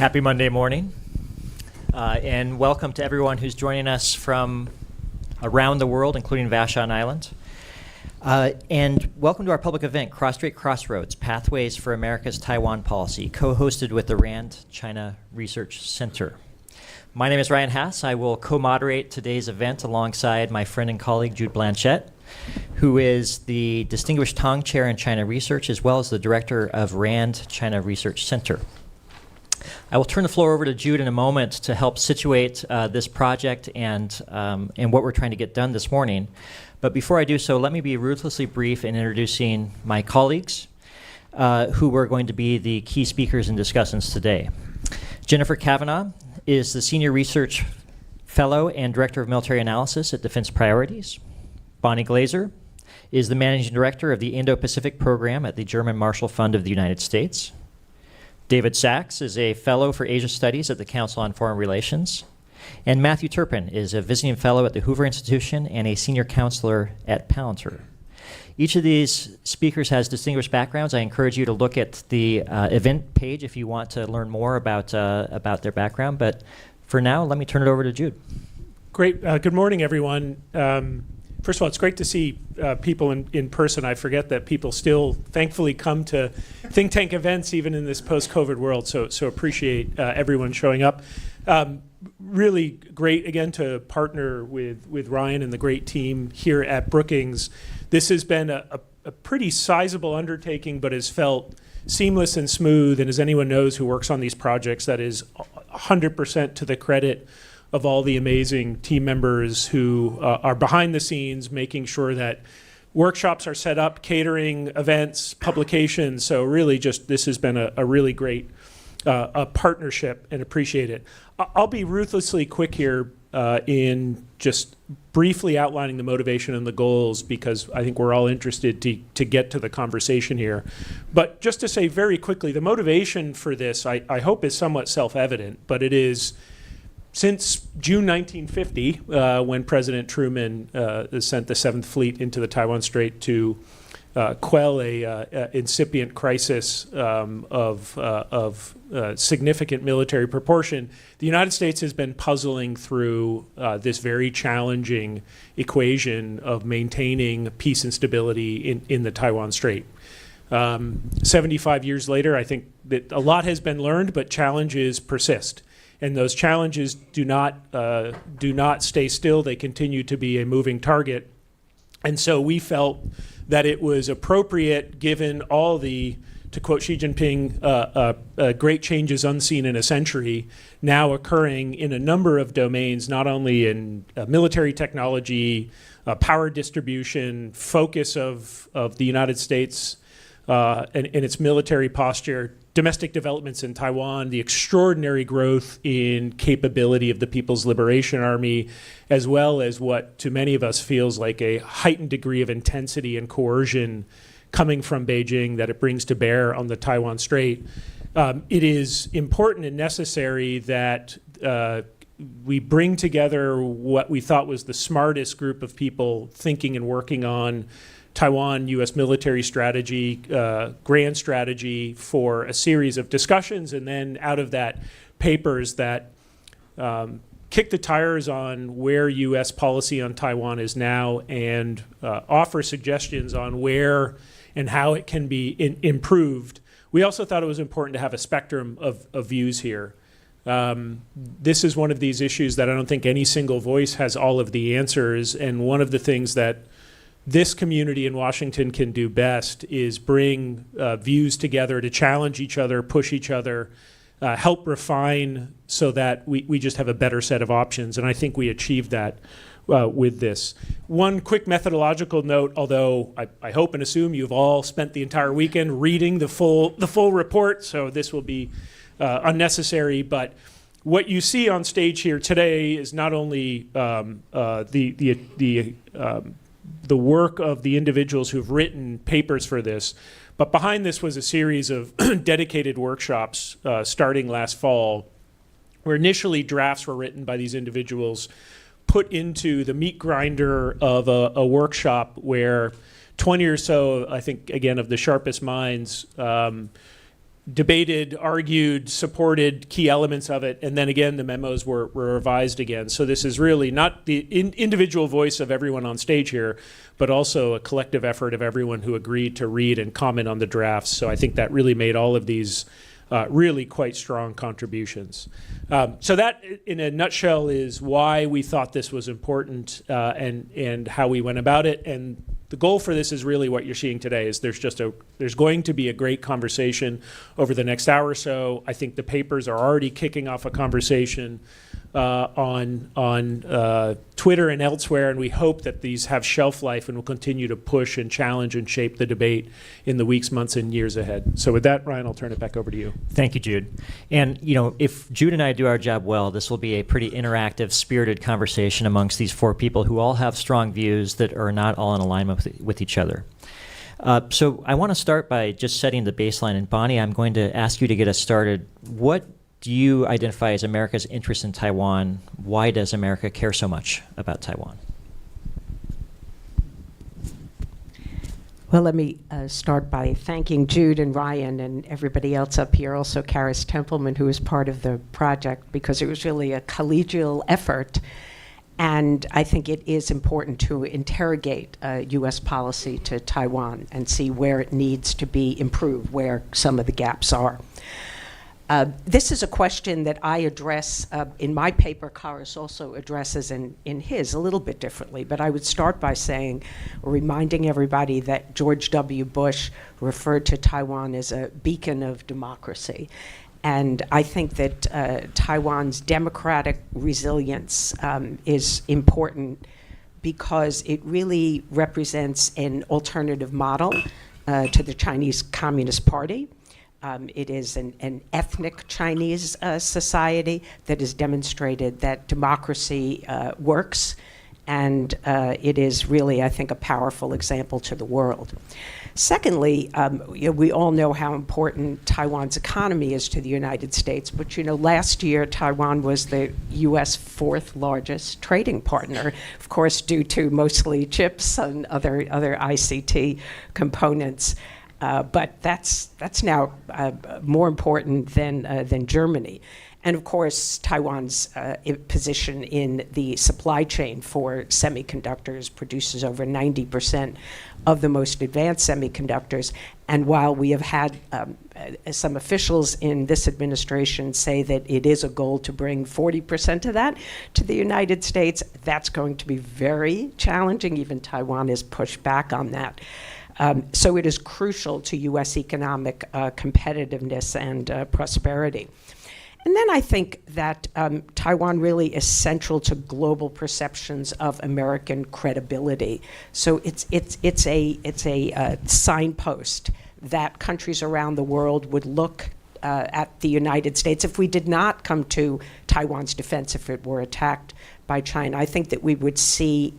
Happy Monday morning, and welcome to everyone who's joining us from around the world, including Vashon Island. And welcome to our public event, Cross-strait, Crossroads, Pathways for America's Taiwan Policy, co-hosted with the RAND China Research Center. My name is Ryan Hass. I will co-moderate today's event alongside my friend and colleague, Jude Blanchette, who is the Distinguished Tong Chair in China Research, as well as the Director of RAND China Research Center. I will turn the floor over to Jude in a moment to help situate this project and what we're trying to get done this morning. But before I do so, let me be ruthlessly brief in introducing my colleagues who are going to be the key speakers and discussants today. Jennifer Kavanaugh is the Senior Research Fellow and Director of Military Analysis at Defense Priorities. Bonnie Glaser is the Managing Director of the Indo-Pacific Program at the German Marshall Fund of the United States. David Sachs is a Fellow for Asia Studies at the Council on Foreign Relations. And Matthew Turpin is a Visiting Fellow at the Hoover Institution and a Senior Counselor at Palantir. Each of these speakers has distinguished backgrounds. I encourage you to look at the event page if you want to learn more about their background. But for now, let me turn it over to Jude. Great. Good morning, everyone. First of all, it's great to see people in person. I forget that people still thankfully come to think tank events even in this post-COVID world, so appreciate everyone showing up. Really great, again, to partner with Ryan and the great team here at Brookings. This has been a pretty sizable undertaking, but has felt seamless and smooth, and as anyone knows who works on these projects, that is 100% to the credit of all the amazing team members who are behind the scenes, making sure that workshops are set up, catering, events, publications. So really just this has been a really great partnership, and appreciate it. I'll be ruthlessly quick here in just briefly outlining the motivation and the goals, because I think we're all interested to get to the conversation here. But just to say very quickly, the motivation for this, I hope, is somewhat self-evident, but it is since June 1950, when President Truman sent the 7th Fleet into the Taiwan Strait to quell a incipient crisis of significant military proportion, the United States has been puzzling through this very challenging equation of maintaining peace and stability in the Taiwan Strait. 75 years later, I think that a lot has been learned, but challenges persist. And those challenges do not stay still. They continue to be a moving target. And so we felt that it was appropriate, given all the, to quote Xi Jinping, great changes unseen in a century, now occurring in a number of domains, not only in military technology, power distribution, focus of the United States and its military posture, domestic developments in Taiwan, the extraordinary growth in capability of the People's Liberation Army, as well as what to many of us feels like a heightened degree of intensity and coercion coming from Beijing that it brings to bear on the Taiwan Strait. It is important and necessary that we bring together what we thought was the smartest group of people thinking and working on Taiwan U.S. military strategy, grand strategy, for a series of discussions, and then out of that, papers that kick the tires on where U.S. policy on Taiwan is now, and offer suggestions on where and how it can be improved. We also thought it was important to have a spectrum of views here. This is one of these issues that I don't think any single voice has all of the answers, and one of the things that this community in Washington can do best is bring views together to challenge each other, push each other, help refine so that we just have a better set of options. And I think we achieved that with this. One quick methodological note, although I hope and assume you've all spent the entire weekend reading the full report, so this will be unnecessary. But what you see on stage here today is not only the work of the individuals who've written papers for this, but behind this was a series of dedicated workshops starting last fall, where initially drafts were written by these individuals, put into the meat grinder of a workshop where 20 or so, I think, again, of the sharpest minds debated, argued, supported key elements of it, and then again the memos were revised again. So this is really not the individual voice of everyone on stage here, but also a collective effort of everyone who agreed to read and comment on the drafts. So I think that really made all of these really quite strong contributions. So that, in a nutshell, is why we thought this was important and how we went about it. And the goal for this is really what you're seeing today. Is there's going to be a great conversation over the next hour or so. I think the papers are already kicking off a conversation on Twitter and elsewhere, and we hope that these have shelf life and will continue to push and challenge and shape the debate in the weeks, months, and years ahead. So with that, Ryan, I'll turn it back over to you. Thank you, Jude. And if Jude and I do our job well, this will be a pretty interactive, spirited conversation amongst these four people who all have strong views that are not all in alignment with each other. So I want to start by just setting the baseline. And Bonnie, I'm going to ask you to get us started. What do you identify as America's interest in Taiwan? Why does America care so much about Taiwan? Well, let me start by thanking Jude and Ryan and everybody else up here, also Karis Templeman, who was part of the project, because it was really a collegial effort. And I think it is important to interrogate U.S. policy to Taiwan and see where it needs to be improved, where some of the gaps are. This is a question that I address in my paper. Karis also addresses in his a little bit differently, but I would start by saying, or reminding everybody that George W. Bush referred to Taiwan as a beacon of democracy. And I think that Taiwan's democratic resilience is important because it really represents an alternative model to the Chinese Communist Party. It is an ethnic Chinese society that has demonstrated that democracy works, and it is really, I think, a powerful example to the world. Secondly, we all know how important Taiwan's economy is to the United States, but last year Taiwan was the U.S. fourth largest trading partner, of course, due to mostly chips and other ICT components. But that's now more important than Germany. And of course, Taiwan's position in the supply chain for semiconductors produces over 90% of the most advanced semiconductors. And while we have had some officials in this administration say that it is a goal to bring 40% of that to the United States, that's going to be very challenging. Even Taiwan has pushed back on that. So it is crucial to U.S. economic competitiveness and prosperity. And then I think that Taiwan really is central to global perceptions of American credibility. So it's a signpost that countries around the world would look at the United States. If we did not come to Taiwan's defense, if it were attacked by China, I think that we would see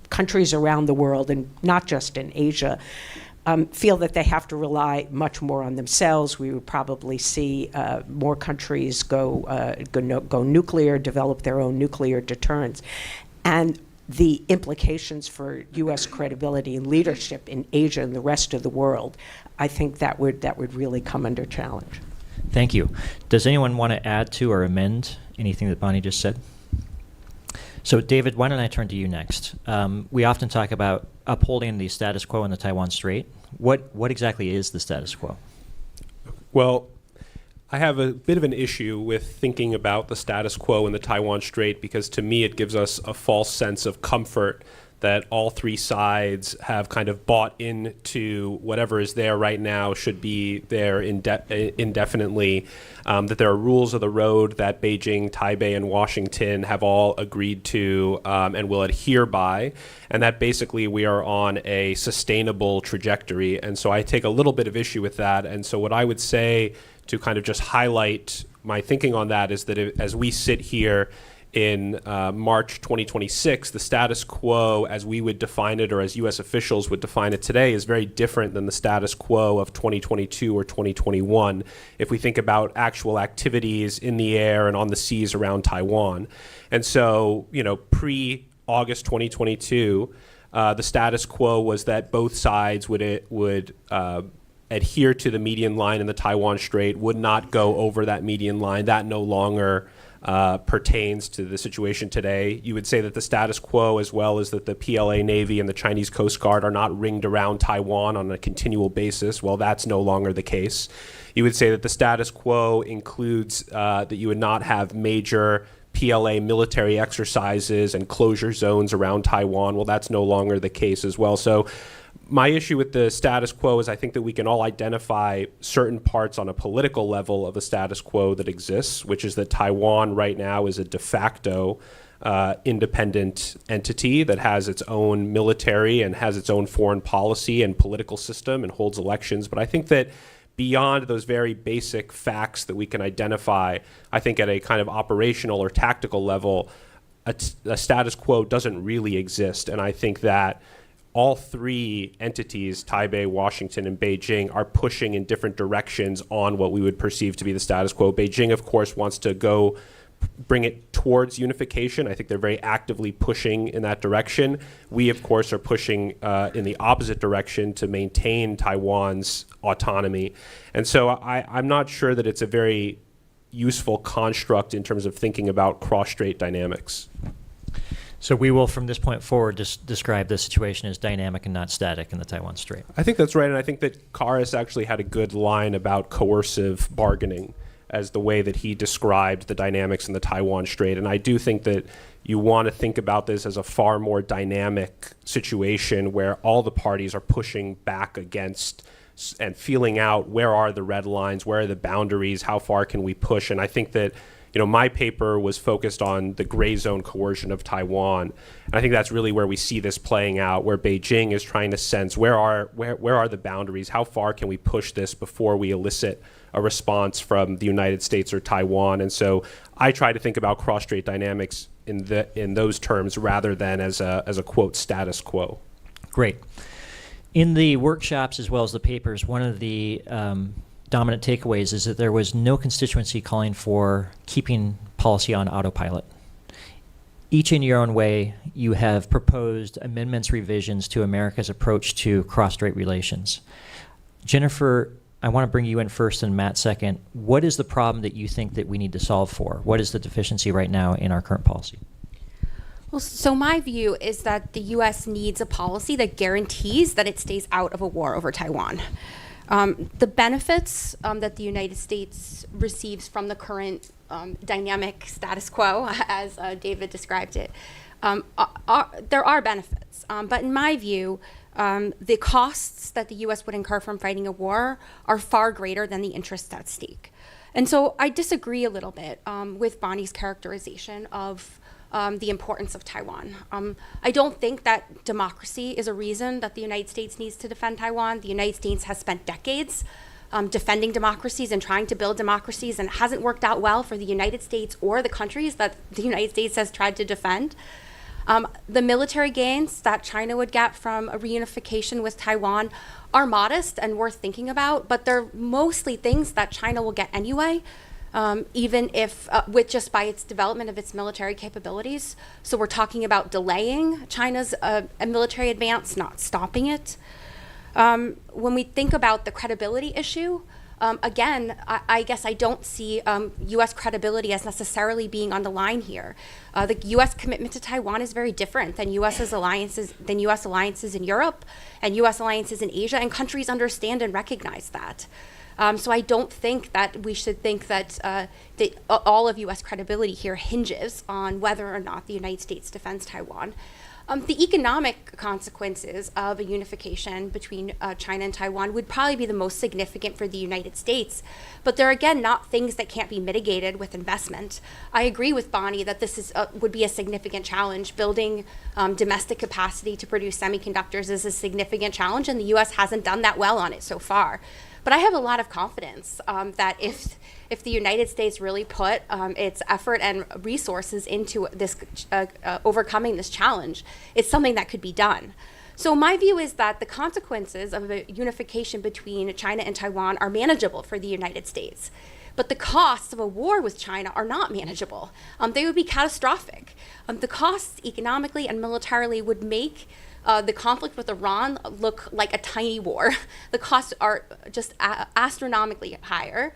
countries around the world, and not just in Asia, feel that they have to rely much more on themselves. We would probably see more countries go nuclear, develop their own nuclear deterrence. And the implications for U.S. credibility and leadership in Asia and the rest of the world, I think that would really come under challenge. Thank you. Does anyone want to add to or amend anything that Bonnie just said? So, David, why don't I turn to you next? We often talk about upholding the status quo in the Taiwan Strait. What exactly is the status quo? Well, I have a bit of an issue with thinking about the status quo in the Taiwan Strait because to me it gives us a false sense of comfort that all three sides have kind of bought into whatever is there right now should be there indefinitely, that there are rules of the road that Beijing, Taipei, and Washington have all agreed to and will adhere by, and that basically we are on a sustainable trajectory. And so I take a little bit of issue with that. And so what I would say to kind of just highlight my thinking on that is that as we sit here in March 2026, the status quo as we would define it or as U.S. officials would define it today is very different than the status quo of 2022 or 2021 if we think about actual activities in the air and on the seas around Taiwan. And so, pre-August 2022, the status quo was that both sides would adhere to the median line in the Taiwan Strait, would not go over that median line. That no longer pertains to the situation today. You would say that the status quo, as well as that the PLA Navy and the Chinese Coast Guard are not ringed around Taiwan on a continual basis. Well, that's no longer the case. You would say that the status quo includes that you would not have major PLA military exercises and closure zones around Taiwan. Well, that's no longer the case as well. So my issue with the status quo is I think that we can all identify certain parts on a political level of the status quo that exists, which is that Taiwan right now is a de facto independent entity that has its own military and has its own foreign policy and political system and holds elections. But I think that beyond those very basic facts that we can identify, I think at a kind of operational or tactical level, a status quo doesn't really exist. And I think that all three entities, Taipei, Washington, and Beijing, are pushing in different directions on what we would perceive to be the status quo. Beijing, of course, wants to bring it towards unification. I think they're very actively pushing in that direction. We, of course, are pushing in the opposite direction to maintain Taiwan's autonomy. And so I'm not sure that it's a very useful construct in terms of thinking about cross-strait dynamics. So we will, from this point forward, just describe the situation as dynamic and not static in the Taiwan Strait. I think that's right, and I think that Karis actually had a good line about coercive bargaining as the way that he described the dynamics in the Taiwan Strait. And I do think that you want to think about this as a far more dynamic situation where all the parties are pushing back against and feeling out where are the red lines, where are the boundaries, how far can we push. And I think that my paper was focused on the gray zone coercion of Taiwan. And I think that's really where we see this playing out, where Beijing is trying to sense where are the boundaries, how far can we push this before we elicit a response from the United States or Taiwan. And so I try to think about cross-strait dynamics in those terms rather than as a quote status quo. Great. In the workshops as well as the papers, one of the dominant takeaways is that there was no constituency calling for keeping policy on autopilot. Each in your own way, you have proposed amendments, revisions to America's approach to cross-strait relations. Jennifer, I want to bring you in first and Matt second. What is the problem that you think that we need to solve for? What is the deficiency right now in our current policy? Well, so my view is that the U.S. needs a policy that guarantees that it stays out of a war over Taiwan. The benefits that the United States receives from the current dynamic status quo, as David described it, there are benefits. But in my view, the costs that the U.S. would incur from fighting a war are far greater than the interests at stake. And so I disagree a little bit with Bonnie's characterization of the importance of Taiwan. I don't think that democracy is a reason that the United States needs to defend Taiwan. The United States has spent decades defending democracies and trying to build democracies, and it hasn't worked out well for the United States or the countries that the United States has tried to defend. The military gains that China would get from a reunification with Taiwan are modest and worth thinking about, but they're mostly things that China will get anyway, even if with just by its development of its military capabilities. So we're talking about delaying China's military advance, not stopping it. When we think about the credibility issue, again, I guess I don't see U.S. credibility as necessarily being on the line here. The U.S. commitment to Taiwan is very different than U.S. alliances in Europe and U.S. alliances in Asia, and countries understand and recognize that. So I don't think that we should think that all of U.S. credibility here hinges on whether or not the United States defends Taiwan. The economic consequences of a unification between China and Taiwan would probably be the most significant for the United States, but they're again not things that can't be mitigated with investment. I agree with Bonnie that this would be a significant challenge. Building domestic capacity to produce semiconductors is a significant challenge, and the U.S. hasn't done that well on it so far. But I have a lot of confidence that if the United States really put its effort and resources into this overcoming this challenge, it's something that could be done. So my view is that the consequences of a unification between China and Taiwan are manageable for the United States. But the costs of a war with China are not manageable. They would be catastrophic. The costs economically and militarily would make the conflict with Iran look like a tiny war. The costs are just astronomically higher,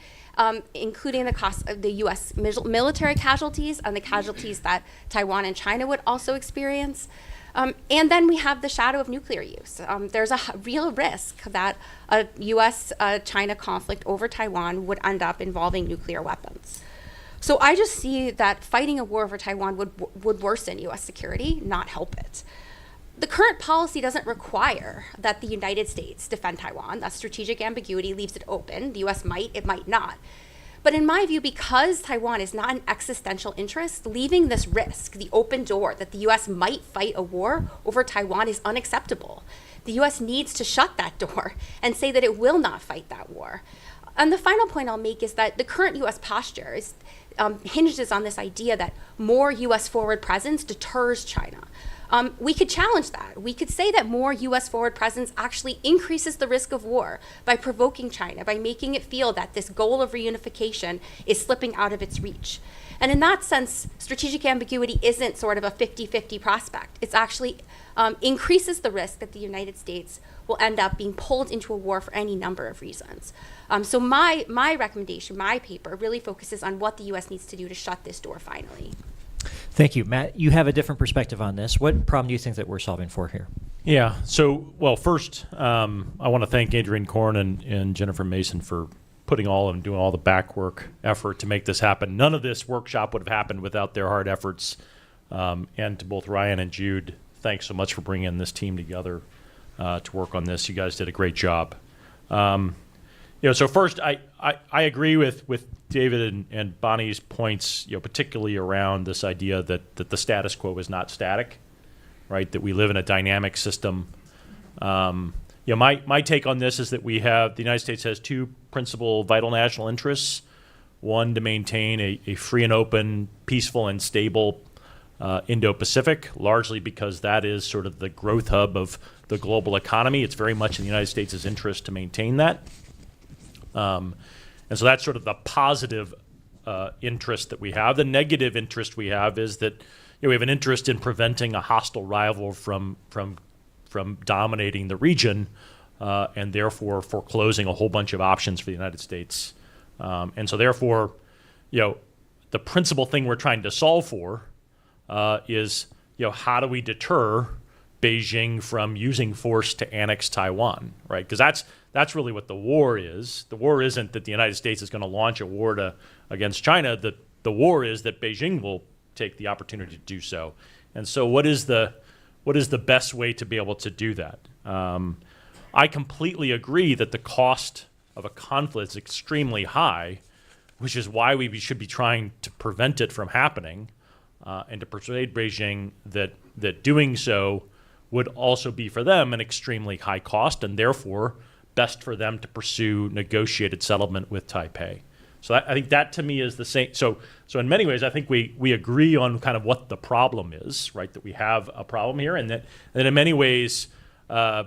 including the cost of the U.S. military casualties and the casualties that Taiwan and China would also experience. And then we have the shadow of nuclear use. There's a real risk that a U.S.-China conflict over Taiwan would end up involving nuclear weapons. So I just see that fighting a war over Taiwan would worsen U.S. security, not help it. The current policy doesn't require that the United States defend Taiwan. That strategic ambiguity leaves it open. The U.S. might, it might not. But in my view, because Taiwan is not an existential interest, leaving this risk, the open door that the U.S. might fight a war over Taiwan, is unacceptable. The U.S. needs to shut that door and say that it will not fight that war. And the final point I'll make is that the current U.S. posture hinges on this idea that more U.S. forward presence deters China. We could challenge that. We could say that more U.S. forward presence actually increases the risk of war by provoking China, by making it feel that this goal of reunification is slipping out of its reach. And in that sense, strategic ambiguity isn't sort of a 50-50 prospect. It's actually increases the risk that the United States will end up being pulled into a war for any number of reasons. So my recommendation, my paper, really focuses on what the U.S. needs to do to shut this door finally. Thank you. Matt, you have a different perspective on this. What problem do you think that we're solving for here? Yeah. So, well, first, I want to thank Adrienne Korn and Jennifer Mason for putting all and doing all the back work effort to make this happen. None of this workshop would have happened without their hard efforts. And to both Ryan and Jude, thanks so much for bringing this team together to work on this. You guys did a great job. So first, I agree with David and Bonnie's points, particularly around this idea that the status quo is not static, right? That we live in a dynamic system. My take on this is that the United States has two principal vital national interests. One, to maintain a free and open, peaceful and stable Indo-Pacific, largely because that is sort of the growth hub of the global economy. It's very much in the United States' interest to maintain that. And so that's sort of the positive interest that we have. The negative interest we have is that we have an interest in preventing a hostile rival from dominating the region, and therefore foreclosing a whole bunch of options for the United States. And so therefore, the principal thing we're trying to solve for is how do we deter Beijing from using force to annex Taiwan, right? Because that's really what the war is. The war isn't that the United States is going to launch a war against China. The war is that Beijing will take the opportunity to do so. And so what is the best way to be able to do that? I completely agree that the cost of a conflict is extremely high, which is why we should be trying to prevent it from happening, and to persuade Beijing that doing so would also be for them an extremely high cost, and therefore best for them to pursue negotiated settlement with Taipei. So I think that to me is the same. So in many ways, I think we agree on kind of what the problem is, right? That we have a problem here, and that in many ways, I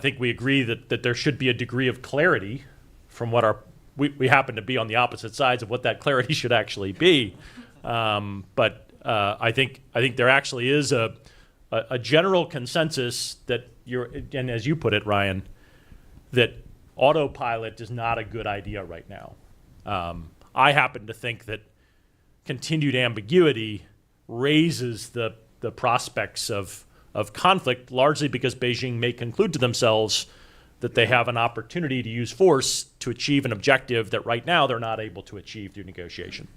think we agree that there should be a degree of clarity from what we happen to be on the opposite sides of what that clarity should actually be. But I think there actually is a general consensus that and as you put it, Ryan, that autopilot is not a good idea right now. I happen to think that continued ambiguity raises the prospects of conflict, largely because Beijing may conclude to themselves that they have an opportunity to use force to achieve an objective that right now they're not able to achieve through negotiation.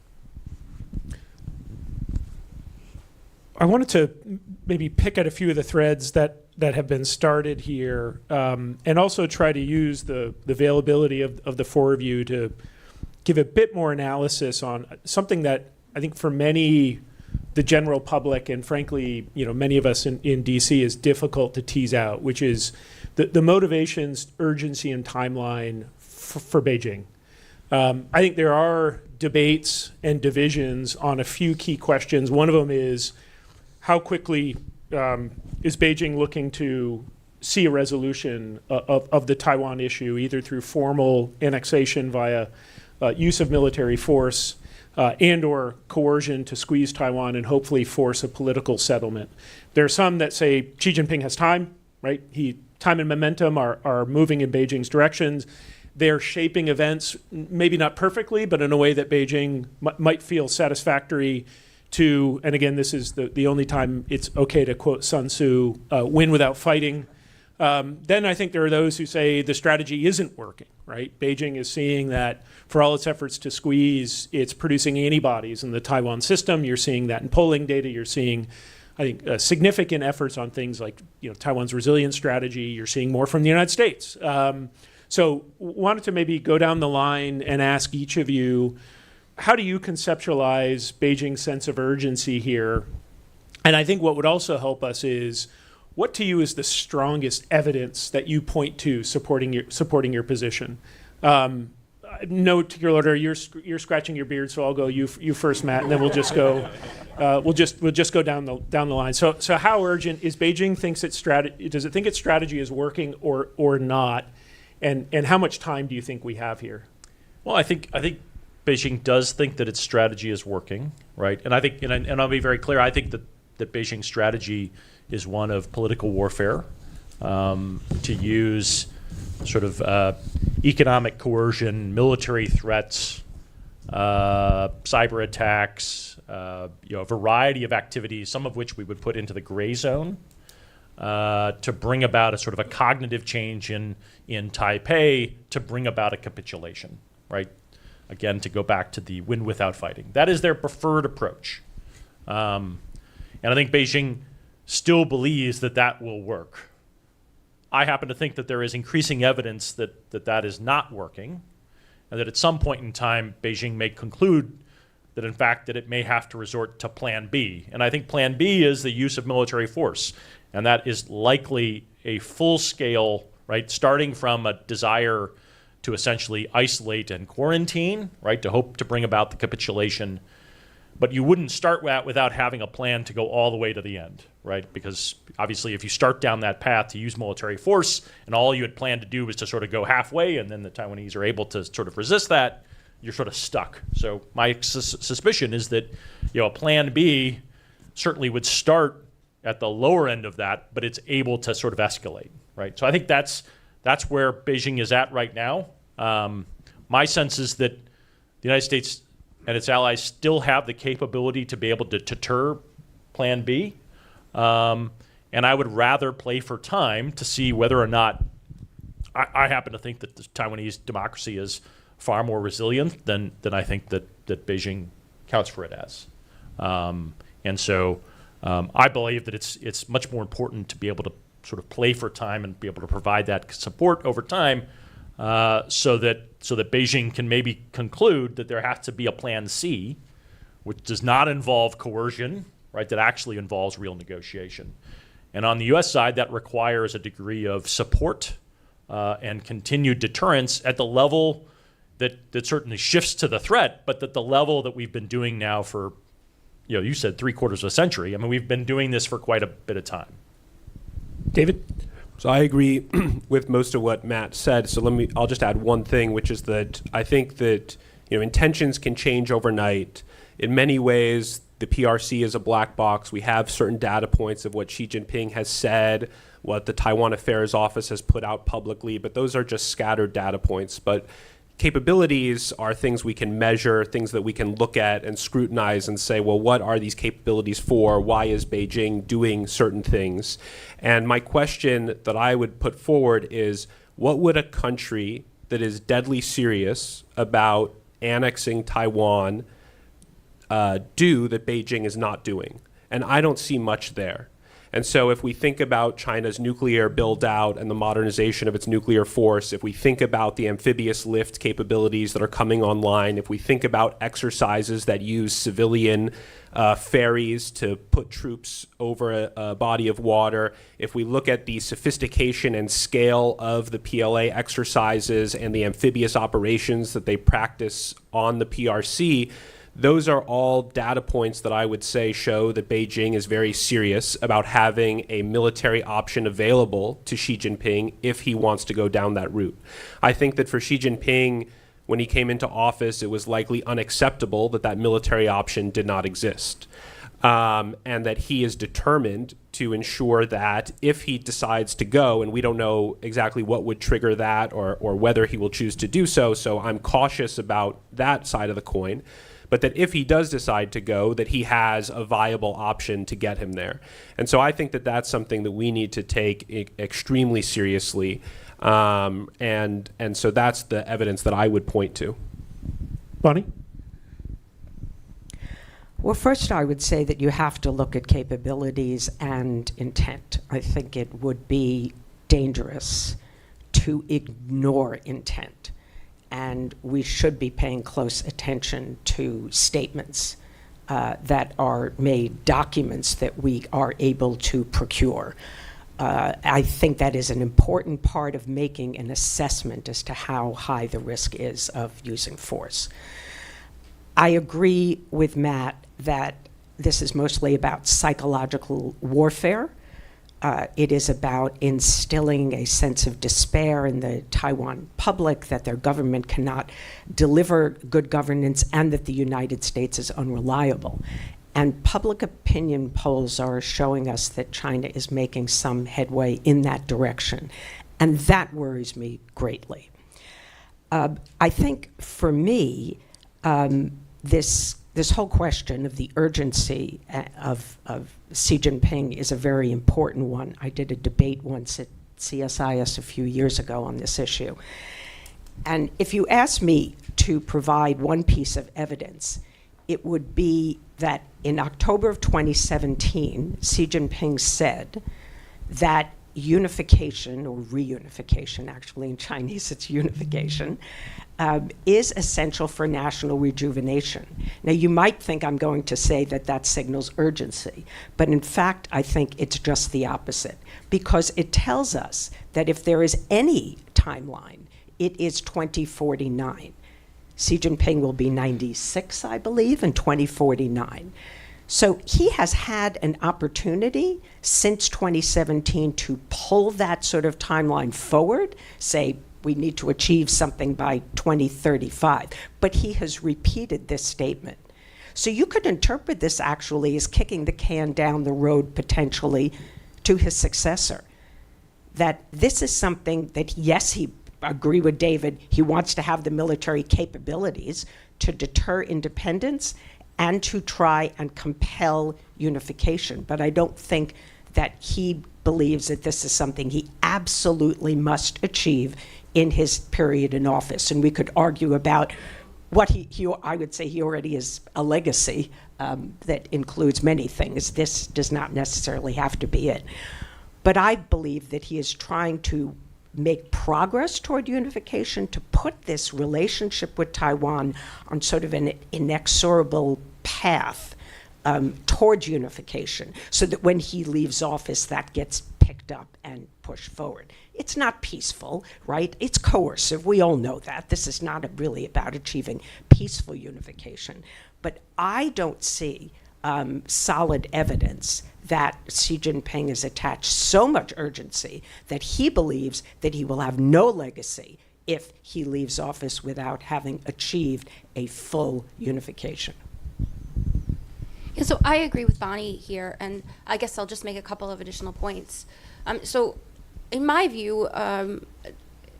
I wanted to maybe pick at a few of the threads that have been started here, and also try to use the availability of the four of you to give a bit more analysis on something that I think for many, the general public, and frankly, many of us in DC, is difficult to tease out, which is the motivations, urgency, and timeline for Beijing. I think there are debates and divisions on a few key questions. One of them is, how quickly is Beijing looking to see a resolution of the Taiwan issue, either through formal annexation via use of military force, and or coercion to squeeze Taiwan and hopefully force a political settlement. There are some that say Xi Jinping has time, right? Time and momentum are moving in Beijing's directions. They're shaping events, maybe not perfectly, but in a way that Beijing might feel satisfactory to, and again, this is the only time it's okay to quote Sun Tzu, win without fighting. Then I think there are those who say the strategy isn't working, right? Beijing is seeing that for all its efforts to squeeze, it's producing antibodies in the Taiwan system. You're seeing that in polling data. You're seeing, I think, significant efforts on things like Taiwan's resilience strategy. You're seeing more from the United States. So wanted to maybe go down the line and ask each of you, how do you conceptualize Beijing's sense of urgency here? And I think what would also help us is, what to you is the strongest evidence that you point to supporting your position? No particular order. You're scratching your beard, so I'll go you first, Matt, and then we'll just go we'll just go down the line. So how urgent is Beijing? Does it think its strategy is working or not? And how much time do you think we have here? Well, I think Beijing does think that its strategy is working, right? And I think, and I'll be very clear, I think that Beijing's strategy is one of political warfare, to use sort of economic coercion, military threats, cyber attacks, a variety of activities, some of which we would put into the gray zone, to bring about a sort of a cognitive change in Taipei, to bring about a capitulation, right? Again, to go back to the win without fighting. That is their preferred approach. And I think Beijing still believes that will work. I happen to think that there is increasing evidence that is not working, and that at some point in time, Beijing may conclude that in fact that it may have to resort to Plan B. And I think Plan B is the use of military force. And that is likely a full-scale, right, starting from a desire to essentially isolate and quarantine, right, to hope to bring about the capitulation. But you wouldn't start that without having a plan to go all the way to the end, right? Because obviously if you start down that path to use military force and all you had planned to do was to sort of go halfway and then the Taiwanese are able to sort of resist that, you're sort of stuck. So my suspicion is that a Plan B certainly would start at the lower end of that, but it's able to sort of escalate, right? So I think that's where Beijing is at right now. My sense is that the United States and its allies still have the capability to be able to deter Plan B. And I would rather play for time to see whether or not, I happen to think that the Taiwanese democracy is far more resilient than I think that Beijing counts for it as. And so I believe that it's much more important to be able to sort of play for time and be able to provide that support over time, so that Beijing can maybe conclude that there has to be a Plan C, which does not involve coercion, right? That actually involves real negotiation. And on the U.S. side, that requires a degree of support and continued deterrence at the level that certainly shifts to the threat, but that the level that we've been doing now for, you said 3/4 of a century. I mean, we've been doing this for quite a bit of time. David? So I agree with most of what Matt said. So I'll just add one thing, which is that I think that intentions can change overnight. In many ways, the PRC is a black box. We have certain data points of what Xi Jinping has said, what the Taiwan Affairs Office has put out publicly, but those are just scattered data points. But capabilities are things we can measure, things that we can look at and scrutinize and say, well, what are these capabilities for? Why is Beijing doing certain things? And my question that I would put forward is, what would a country that is deadly serious about annexing Taiwan do that Beijing is not doing? And I don't see much there. And so if we think about China's nuclear build-out and the modernization of its nuclear force, if we think about the amphibious lift capabilities that are coming online, if we think about exercises that use civilian ferries to put troops over a body of water, if we look at the sophistication and scale of the PLA exercises and the amphibious operations that they practice on the PRC, those are all data points that I would say show that Beijing is very serious about having a military option available to Xi Jinping if he wants to go down that route. I think that for Xi Jinping, when he came into office, it was likely unacceptable that that military option did not exist. And that he is determined to ensure that if he decides to go, and we don't know exactly what would trigger that or whether he will choose to do so, so I'm cautious about that side of the coin, but that if he does decide to go, that he has a viable option to get him there. And so I think that that's something that we need to take extremely seriously. And so that's the evidence that I would point to. Bonnie? Well, first I would say that you have to look at capabilities and intent. I think it would be dangerous to ignore intent. And we should be paying close attention to statements that are made, documents that we are able to procure. I think that is an important part of making an assessment as to how high the risk is of using force. I agree with Matt that this is mostly about psychological warfare. It is about instilling a sense of despair in the Taiwan public that their government cannot deliver good governance and that the United States is unreliable. And public opinion polls are showing us that China is making some headway in that direction. And that worries me greatly. I think for me, this whole question of the urgency of Xi Jinping is a very important one. I did a debate once at CSIS a few years ago on this issue. And if you ask me to provide one piece of evidence, it would be that in October of 2017, Xi Jinping said that unification, or reunification, actually in Chinese it's unification, is essential for national rejuvenation. Now, you might think I'm going to say that that signals urgency, but in fact, I think it's just the opposite, because it tells us that if there is any timeline, it is 2049. Xi Jinping will be 96, I believe, in 2049. So he has had an opportunity since 2017 to pull that sort of timeline forward, say we need to achieve something by 2035, but he has repeated this statement. So you could interpret this actually as kicking the can down the road potentially to his successor. That this is something that, yes, he agree with David, he wants to have the military capabilities to deter independence and to try and compel unification. But I don't think that he believes that this is something he absolutely must achieve in his period in office. And we could argue about what I would say he already is a legacy that includes many things. This does not necessarily have to be it. But I believe that he is trying to make progress toward unification, to put this relationship with Taiwan on sort of an inexorable path towards unification, so that when he leaves office, that gets picked up and pushed forward. It's not peaceful, right? It's coercive. We all know that. This is not really about achieving peaceful unification. But I don't see solid evidence that Xi Jinping has attached so much urgency that he believes that he will have no legacy if he leaves office without having achieved a full unification. Yeah, so I agree with Bonnie here, and I guess I'll just make a couple of additional points. So in my view,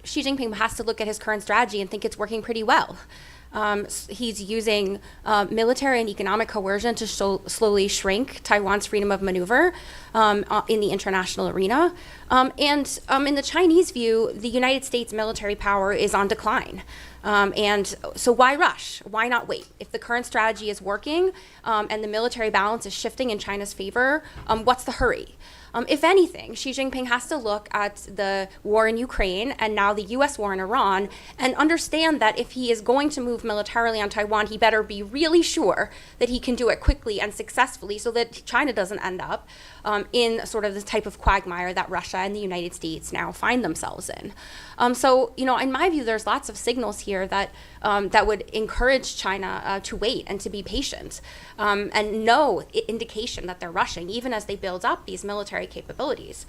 Xi Jinping has to look at his current strategy and think it's working pretty well. He's using military and economic coercion to slowly shrink Taiwan's freedom of maneuver in the international arena. And in the Chinese view, the United States military power is on decline. And so why rush? Why not wait? If the current strategy is working and the military balance is shifting in China's favor, what's the hurry? If anything, Xi Jinping has to look at the war in Ukraine and now the US war in Iran and understand that if he is going to move militarily on Taiwan, he better be really sure that he can do it quickly and successfully so that China doesn't end up in sort of the type of quagmire that Russia and the United States now find themselves in. So, you know, in my view, there's lots of signals here that that would encourage China to wait and to be patient, and no indication that they're rushing, even as they build up these military capabilities.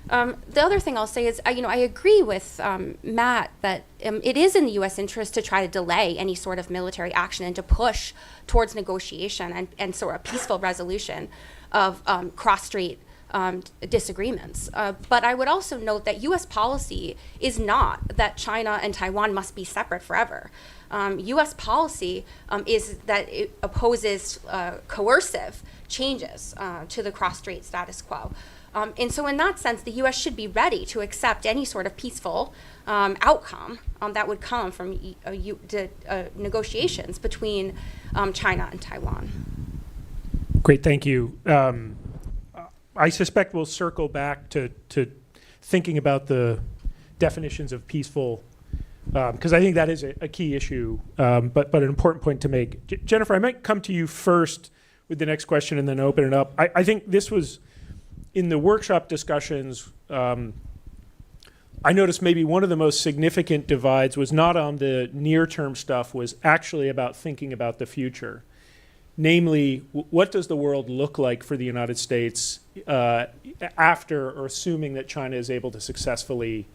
The other thing I'll say is, I agree with Matt that it is in the U.S. interest to try to delay any sort of military action and to push towards negotiation and sort of peaceful resolution of cross-strait disagreements. But I would also note that U.S. policy is not that China and Taiwan must be separate forever. U.S. policy is that it opposes coercive changes to the cross-strait status quo. And so in that sense, the U.S. should be ready to accept any sort of peaceful outcome that would come from negotiations between China and Taiwan. Great, thank you. I suspect we'll circle back to thinking about the definitions of peaceful, because I think that is a key issue, but an important point to make. Jennifer, I might come to you first with the next question and then open it up. I think this was, in the workshop discussions, I noticed maybe one of the most significant divides was not on the near-term stuff, was actually about thinking about the future. Namely, what does the world look like for the United States after or assuming that China is able to successfully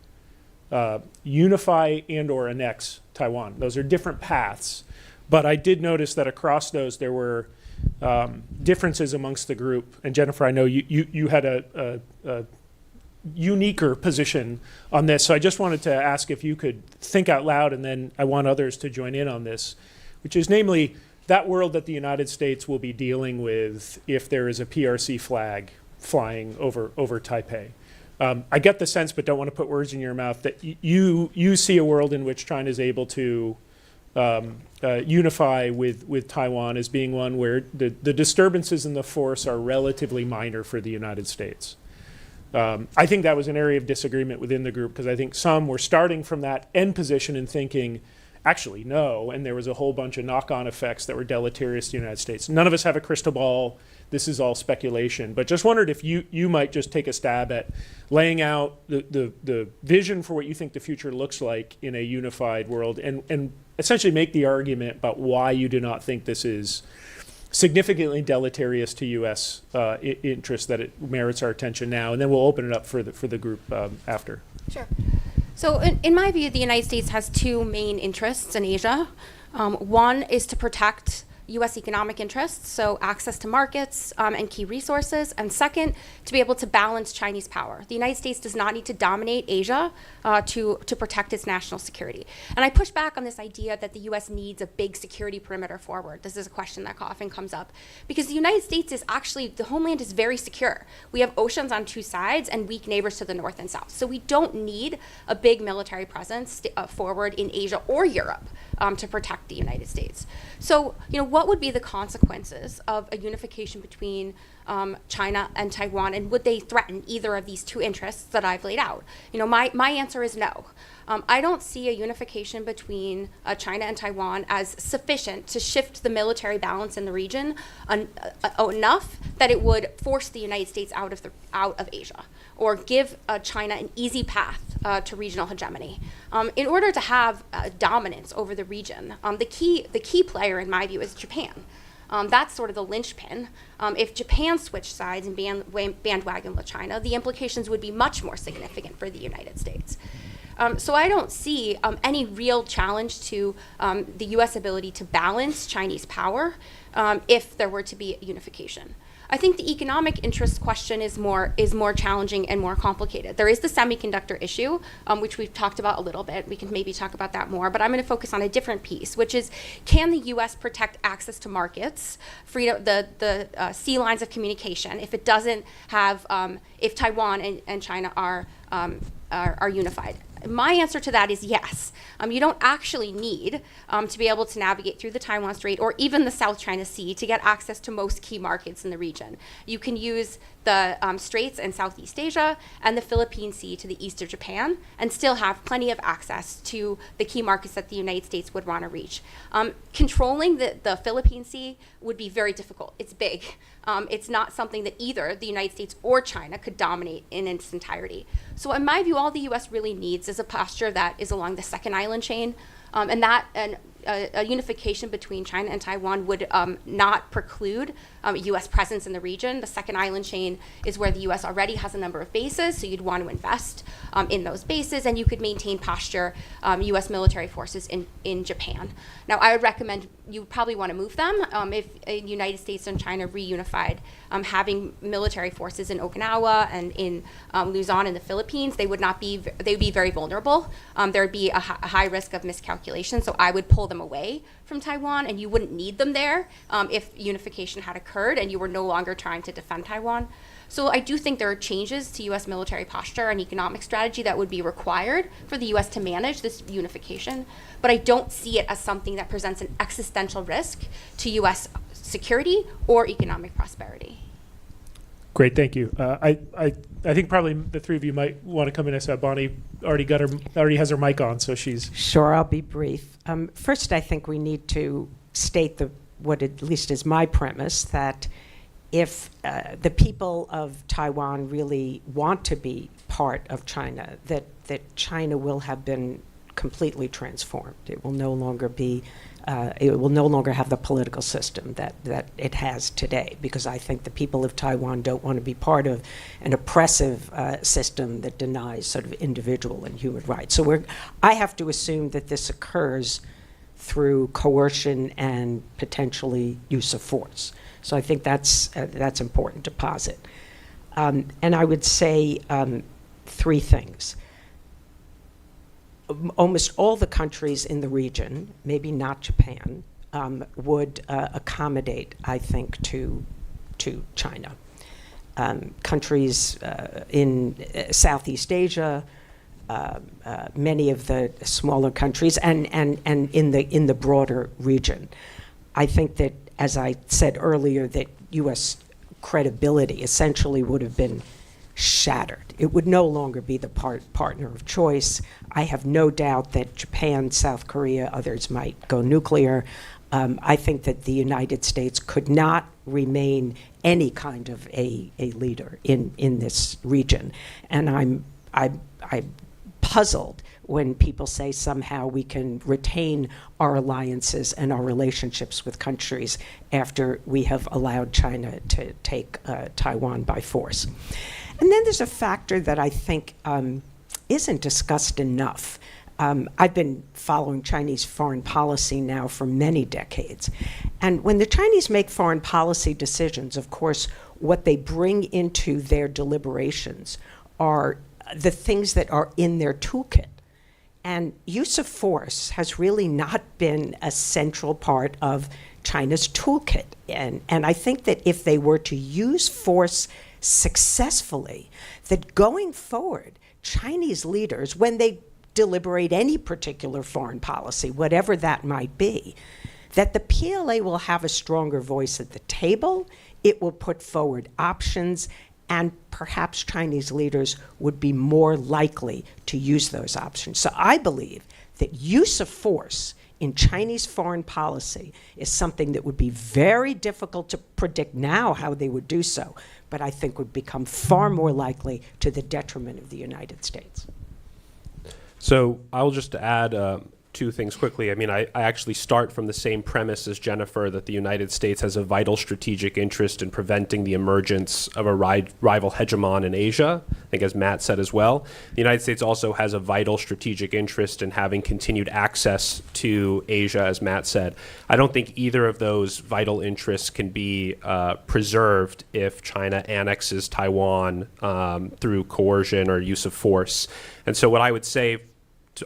unify and or annex Taiwan? Those are different paths. But I did notice that across those there were differences amongst the group. And Jennifer, I know you had a uniquer position on this. So I just wanted to ask if you could think out loud, and then I want others to join in on this, which is namely that world that the United States will be dealing with if there is a PRC flag flying over Taipei. I get the sense, but don't want to put words in your mouth, that you see a world in which China is able to unify with Taiwan as being one where the disturbances in the force are relatively minor for the United States. I think that was an area of disagreement within the group, because I think some were starting from that end position and thinking, actually, no, and there was a whole bunch of knock-on effects that were deleterious to the United States. None of us have a crystal ball. This is all speculation. But just wondered if you might just take a stab at laying out the vision for what you think the future looks like in a unified world, and essentially make the argument about why you do not think this is significantly deleterious to U.S. interests, that it merits our attention now. And then we'll open it up for the group after. Sure. So in my view, the United States has two main interests in Asia. One is to protect U.S. economic interests, so access to markets and key resources. And second, to be able to balance Chinese power. The United States does not need to dominate Asia to protect its national security. And I push back on this idea that the U.S. needs a big security perimeter forward. This is a question that often comes up. Because the United States is actually, the homeland is very secure. We have oceans on two sides and weak neighbors to the north and south. So we don't need a big military presence forward in Asia or Europe to protect the United States. So, what would be the consequences of a unification between China and Taiwan, and would they threaten either of these two interests that I've laid out? My answer is no. I don't see a unification between China and Taiwan as sufficient to shift the military balance in the region enough that it would force the United States out of Asia, or give China an easy path to regional hegemony. In order to have dominance over the region, the key player, in my view, is Japan. That's sort of the linchpin. If Japan switched sides and bandwagon with China, the implications would be much more significant for the United States. So I don't see any real challenge to the U.S. ability to balance Chinese power if there were to be unification. I think the economic interest question is more challenging and more complicated. There is the semiconductor issue, which we've talked about a little bit. We can maybe talk about that more, but I'm going to focus on a different piece, which is, can the U.S. protect access to markets, freedom, the sea lines of communication, if it doesn't have, if Taiwan and China are unified? My answer to that is yes. You don't actually need to be able to navigate through the Taiwan Strait or even the South China Sea to get access to most key markets in the region. You can use the straits in Southeast Asia and the Philippine Sea to the east of Japan and still have plenty of access to the key markets that the United States would want to reach. Controlling the Philippine Sea would be very difficult. It's big. It's not something that either the United States or China could dominate in its entirety. So in my view, all the U.S. really needs is a posture that is along the second island chain. And a unification between China and Taiwan would not preclude U.S. presence in the region. The second island chain is where the U.S. already has a number of bases, so you'd want to invest in those bases, and you could maintain posture U.S. military forces in Japan. Now, I would recommend you probably want to move them if the United States and China reunified. Having military forces in Okinawa and in Luzon in the Philippines, they would be very vulnerable. There would be a high risk of miscalculation, so I would pull them away from Taiwan, and you wouldn't need them there if unification had occurred and you were no longer trying to defend Taiwan. So I do think there are changes to U.S. military posture and economic strategy that would be required for the U.S. to manage this unification, but I don't see it as something that presents an existential risk to U.S. security or economic prosperity. Great, thank you. I think probably the three of you might want to come in. I saw Bonnie already has her mic on, so she's... Sure, I'll be brief. First, I think we need to state what at least is my premise, that if the people of Taiwan really want to be part of China, that China will have been completely transformed. It will no longer be it will no longer have the political system that it has today, because I think the people of Taiwan don't want to be part of an oppressive system that denies sort of individual and human rights. So I have to assume that this occurs through coercion and potentially use of force. So I think that's important to posit. And I would say three things. Almost all the countries in the region, maybe not Japan, would accommodate, I think, to China. Countries in Southeast Asia, many of the smaller countries, and in the broader region. I think that, as I said earlier, that U.S. credibility essentially would have been shattered. It would no longer be the partner of choice. I have no doubt that Japan, South Korea, others might go nuclear. I think that the United States could not remain any kind of a leader in this region. And I'm puzzled when people say somehow we can retain our alliances and our relationships with countries after we have allowed China to take Taiwan by force. And then there's a factor that I think isn't discussed enough. I've been following Chinese foreign policy now for many decades. And when the Chinese make foreign policy decisions, of course, what they bring into their deliberations are the things that are in their toolkit. And use of force has really not been a central part of China's toolkit. And I think that if they were to use force successfully, that going forward, Chinese leaders, when they deliberate any particular foreign policy, whatever that might be, that the PLA will have a stronger voice at the table, it will put forward options, and perhaps Chinese leaders would be more likely to use those options. So I believe that use of force in Chinese foreign policy is something that would be very difficult to predict now how they would do so, but I think would become far more likely to the detriment of the United States. So I'll just add two things quickly. I mean, I actually start from the same premise as Jennifer, that the United States has a vital strategic interest in preventing the emergence of a rival hegemon in Asia, I think as Matt said as well. The United States also has a vital strategic interest in having continued access to Asia, as Matt said. I don't think either of those vital interests can be preserved if China annexes Taiwan through coercion or use of force. And so what I would say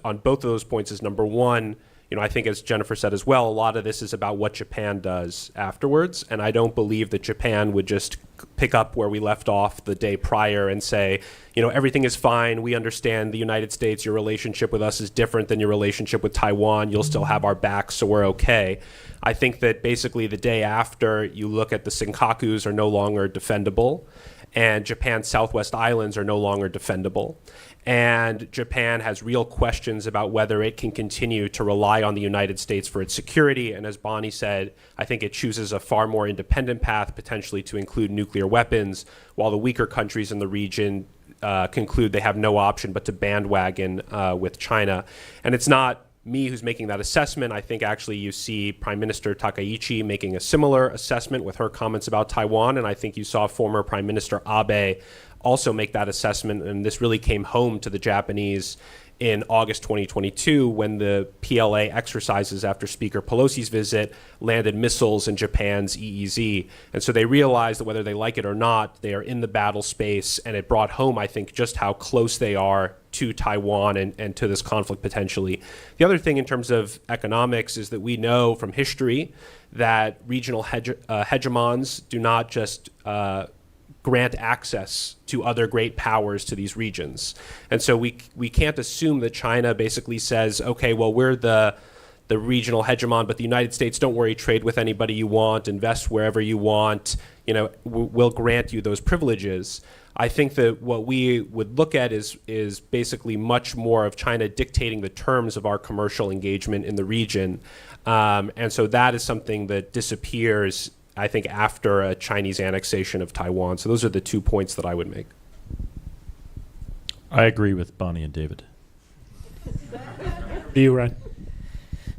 on both of those points is, number one, I think as Jennifer said as well, a lot of this is about what Japan does afterwards. And I don't believe that Japan would just pick up where we left off the day prior and say, everything is fine. We understand the United States, your relationship with us is different than your relationship with Taiwan. You'll still have our back, so we're okay. I think that basically the day after, you look at the Senkakus are no longer defendable, and Japan's Southwest Islands are no longer defendable. And Japan has real questions about whether it can continue to rely on the United States for its security. And as Bonnie said, I think it chooses a far more independent path, potentially to include nuclear weapons, while the weaker countries in the region conclude they have no option but to bandwagon with China. And it's not me who's making that assessment. I think actually you see Prime Minister Takaichi making a similar assessment with her comments about Taiwan, and I think you saw former Prime Minister Abe also make that assessment, and this really came home to the Japanese in August 2022 when the PLA exercises after Speaker Pelosi's visit landed missiles in Japan's EEZ. And so they realized that whether they like it or not, they are in the battle space, and it brought home, I think, just how close they are to Taiwan and to this conflict potentially. The other thing in terms of economics is that we know from history that regional hegemons do not just grant access to other great powers to these regions. And so we can't assume that China basically says, okay, well, we're the regional hegemon, but the United States, don't worry, trade with anybody you want, invest wherever you want, we'll grant you those privileges. I think that what we would look at is basically much more of China dictating the terms of our commercial engagement in the region. And so that is something that disappears, I think, after a Chinese annexation of Taiwan. So those are the 2 points that I would make. I agree with Bonnie and David. Do you, Ryan?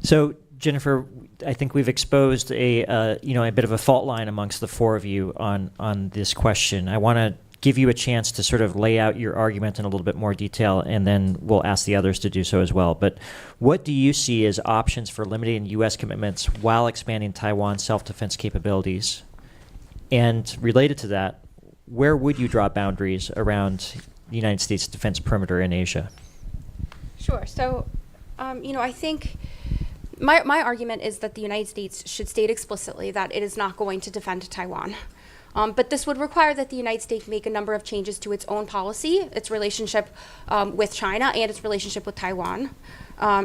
So, Jennifer, I think we've exposed a bit of a fault line amongst the four of you on this question. I want to give you a chance to sort of lay out your argument in a little bit more detail, and then we'll ask the others to do so as well. But what do you see as options for limiting U.S. commitments while expanding Taiwan's self-defense capabilities? And related to that, where would you draw boundaries around the United States defense perimeter in Asia? Sure. So, I think my argument is that the United States should state explicitly that it is not going to defend Taiwan. But this would require that the United States make a number of changes to its own policy, its relationship with China, and its relationship with Taiwan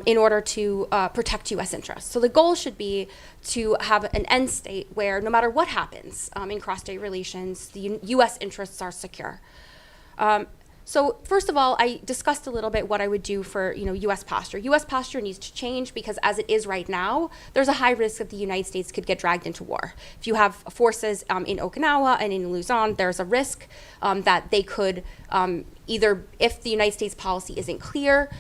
in order to protect U.S. interests. So the goal should be to have an end state where no matter what happens in cross-strait relations, the U.S. interests are secure. So first of all, I discussed a little bit what I would do for U.S. posture. U.S. posture needs to change because as it is right now, there's a high risk that the United States could get dragged into war. If you have forces in Okinawa and in Luzon, there's a risk that they could either, if the United States policy isn't clear,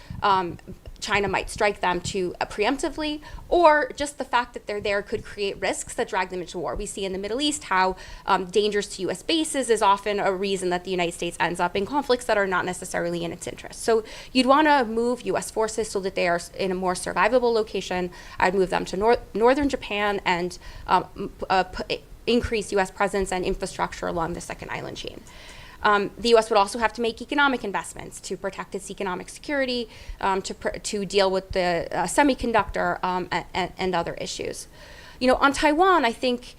China might strike them preemptively, or just the fact that they're there could create risks that drag them into war. We see in the Middle East how dangers to U.S. bases is often a reason that the United States ends up in conflicts that are not necessarily in its interest. So you'd want to move U.S. forces so that they are in a more survivable location. I'd move them to northern Japan and increase U.S. presence and infrastructure along the second island chain. The U.S. would also have to make economic investments to protect its economic security, to deal with the semiconductor and other issues. On Taiwan, I think,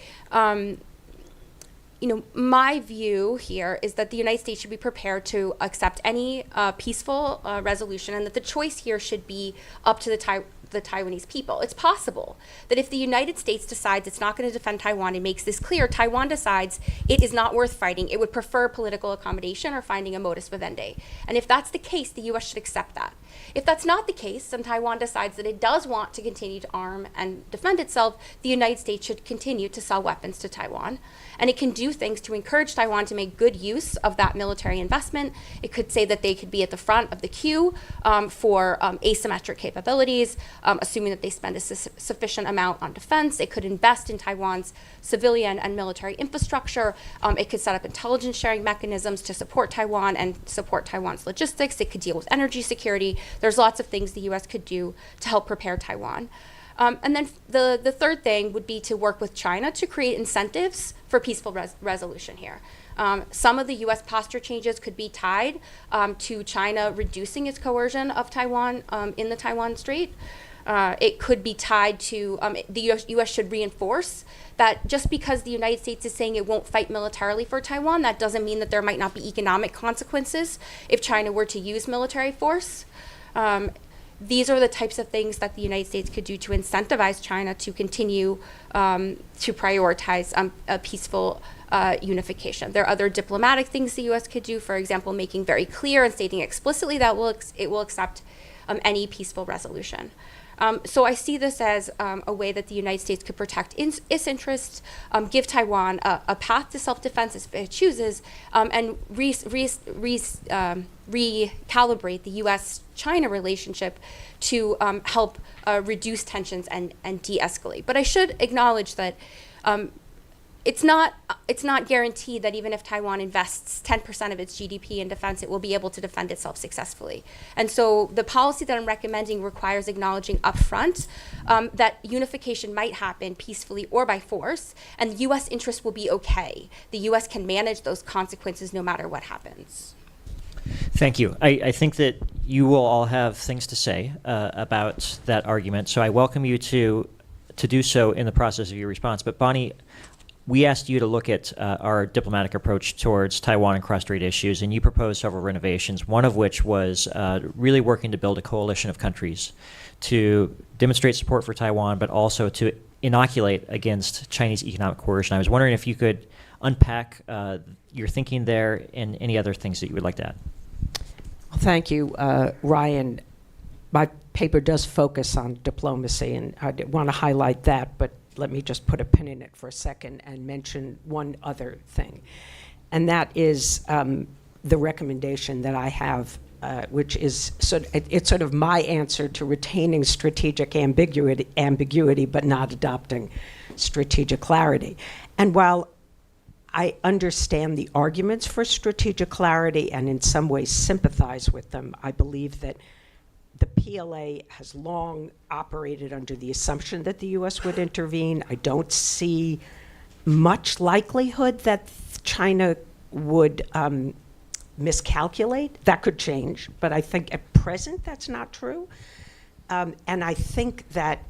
my view here is that the United States should be prepared to accept any peaceful resolution, and that the choice here should be up to the Taiwanese people. It's possible that if the United States decides it's not going to defend Taiwan and makes this clear, Taiwan decides it is not worth fighting. It would prefer political accommodation or finding a modus vivendi. And if that's the case, the U.S. should accept that. If that's not the case, and Taiwan decides that it does want to continue to arm and defend itself, the United States should continue to sell weapons to Taiwan. And it can do things to encourage Taiwan to make good use of that military investment. It could say that they could be at the front of the queue for asymmetric capabilities, assuming that they spend a sufficient amount on defense. It could invest in Taiwan's civilian and military infrastructure. It could set up intelligence sharing mechanisms to support Taiwan and support Taiwan's logistics. It could deal with energy security. There's lots of things the U.S. could do to help prepare Taiwan. And then the third thing would be to work with China to create incentives for peaceful resolution here. Some of the U.S. posture changes could be tied to China reducing its coercion of Taiwan in the Taiwan Strait. It could be tied to the U.S. should reinforce that just because the United States is saying it won't fight militarily for Taiwan, that doesn't mean that there might not be economic consequences if China were to use military force. These are the types of things that the United States could do to incentivize China to continue to prioritize a peaceful unification. There are other diplomatic things the U.S. could do, for example, making very clear and stating explicitly that it will accept any peaceful resolution. So I see this as a way that the United States could protect its interests, give Taiwan a path to self-defense if it chooses, and recalibrate the U.S.-China relationship to help reduce tensions and de-escalate. But I should acknowledge that it's not guaranteed that even if Taiwan invests 10% of its GDP in defense, it will be able to defend itself successfully. And so the policy that I'm recommending requires acknowledging upfront that unification might happen peacefully or by force, and the U.S. interests will be okay. The U.S. can manage those consequences no matter what happens. Thank you. I think that you will all have things to say about that argument, so I welcome you to do so in the process of your response. But Bonnie, we asked you to look at our diplomatic approach towards Taiwan and cross-strait issues, and you proposed several renovations, one of which was really working to build a coalition of countries to demonstrate support for Taiwan, but also to inoculate against Chinese economic coercion. I was wondering if you could unpack your thinking there and any other things that you would like to add. Well, thank you, Ryan. My paper does focus on diplomacy, and I want to highlight that, but let me just put a pin in it for a second and mention one other thing. And that is the recommendation that I have, which is it's sort of my answer to retaining strategic ambiguity, but not adopting strategic clarity. And while I understand the arguments for strategic clarity and in some ways sympathize with them, I believe that the PLA has long operated under the assumption that the U.S. would intervene. I don't see much likelihood that China would miscalculate. That could change, but I think at present that's not true. And I think that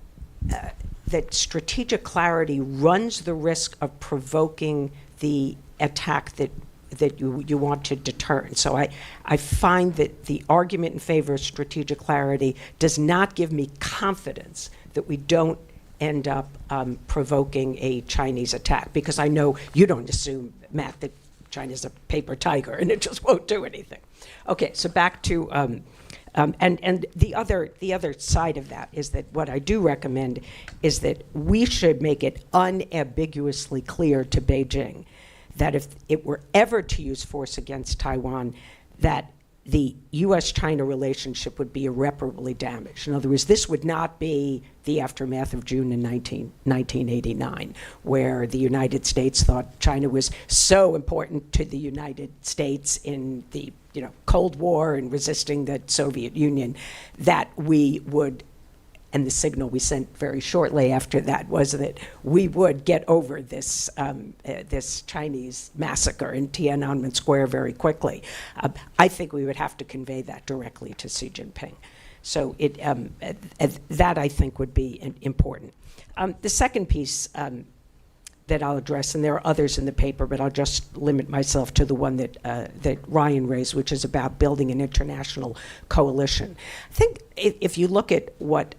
that strategic clarity runs the risk of provoking the attack that you want to deter. And so I find that the argument in favor of strategic clarity does not give me confidence that we don't end up provoking a Chinese attack, because I know you don't assume, Matt, that China's a paper tiger and it just won't do anything. Okay, so back to and the other side of that is that what I do recommend is that we should make it unambiguously clear to Beijing that if it were ever to use force against Taiwan, that the U.S.-China relationship would be irreparably damaged. In other words, this would not be the aftermath of June in 1989, where the United States thought China was so important to the United States in the Cold War and resisting the Soviet Union that we would, and the signal we sent very shortly after that was that we would get over this this Chinese massacre in Tiananmen Square very quickly. I think we would have to convey that directly to Xi Jinping. So that I think would be important. The second piece that I'll address, and there are others in the paper, but I'll just limit myself to the one that Ryan raised, which is about building an international coalition. I think if you look at what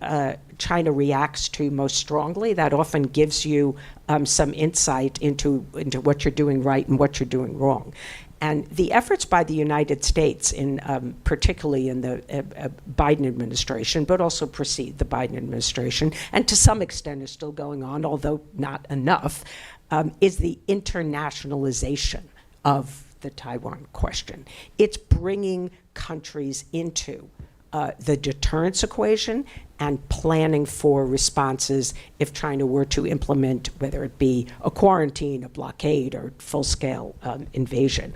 China reacts to most strongly, that often gives you some insight into what you're doing right and what you're doing wrong. And the efforts by the United States, particularly in the Biden administration, but also precede the Biden administration, and to some extent is still going on, although not enough, is the internationalization of the Taiwan question. It's bringing countries into the deterrence equation and planning for responses if China were to implement, whether it be a quarantine, a blockade, or full-scale invasion.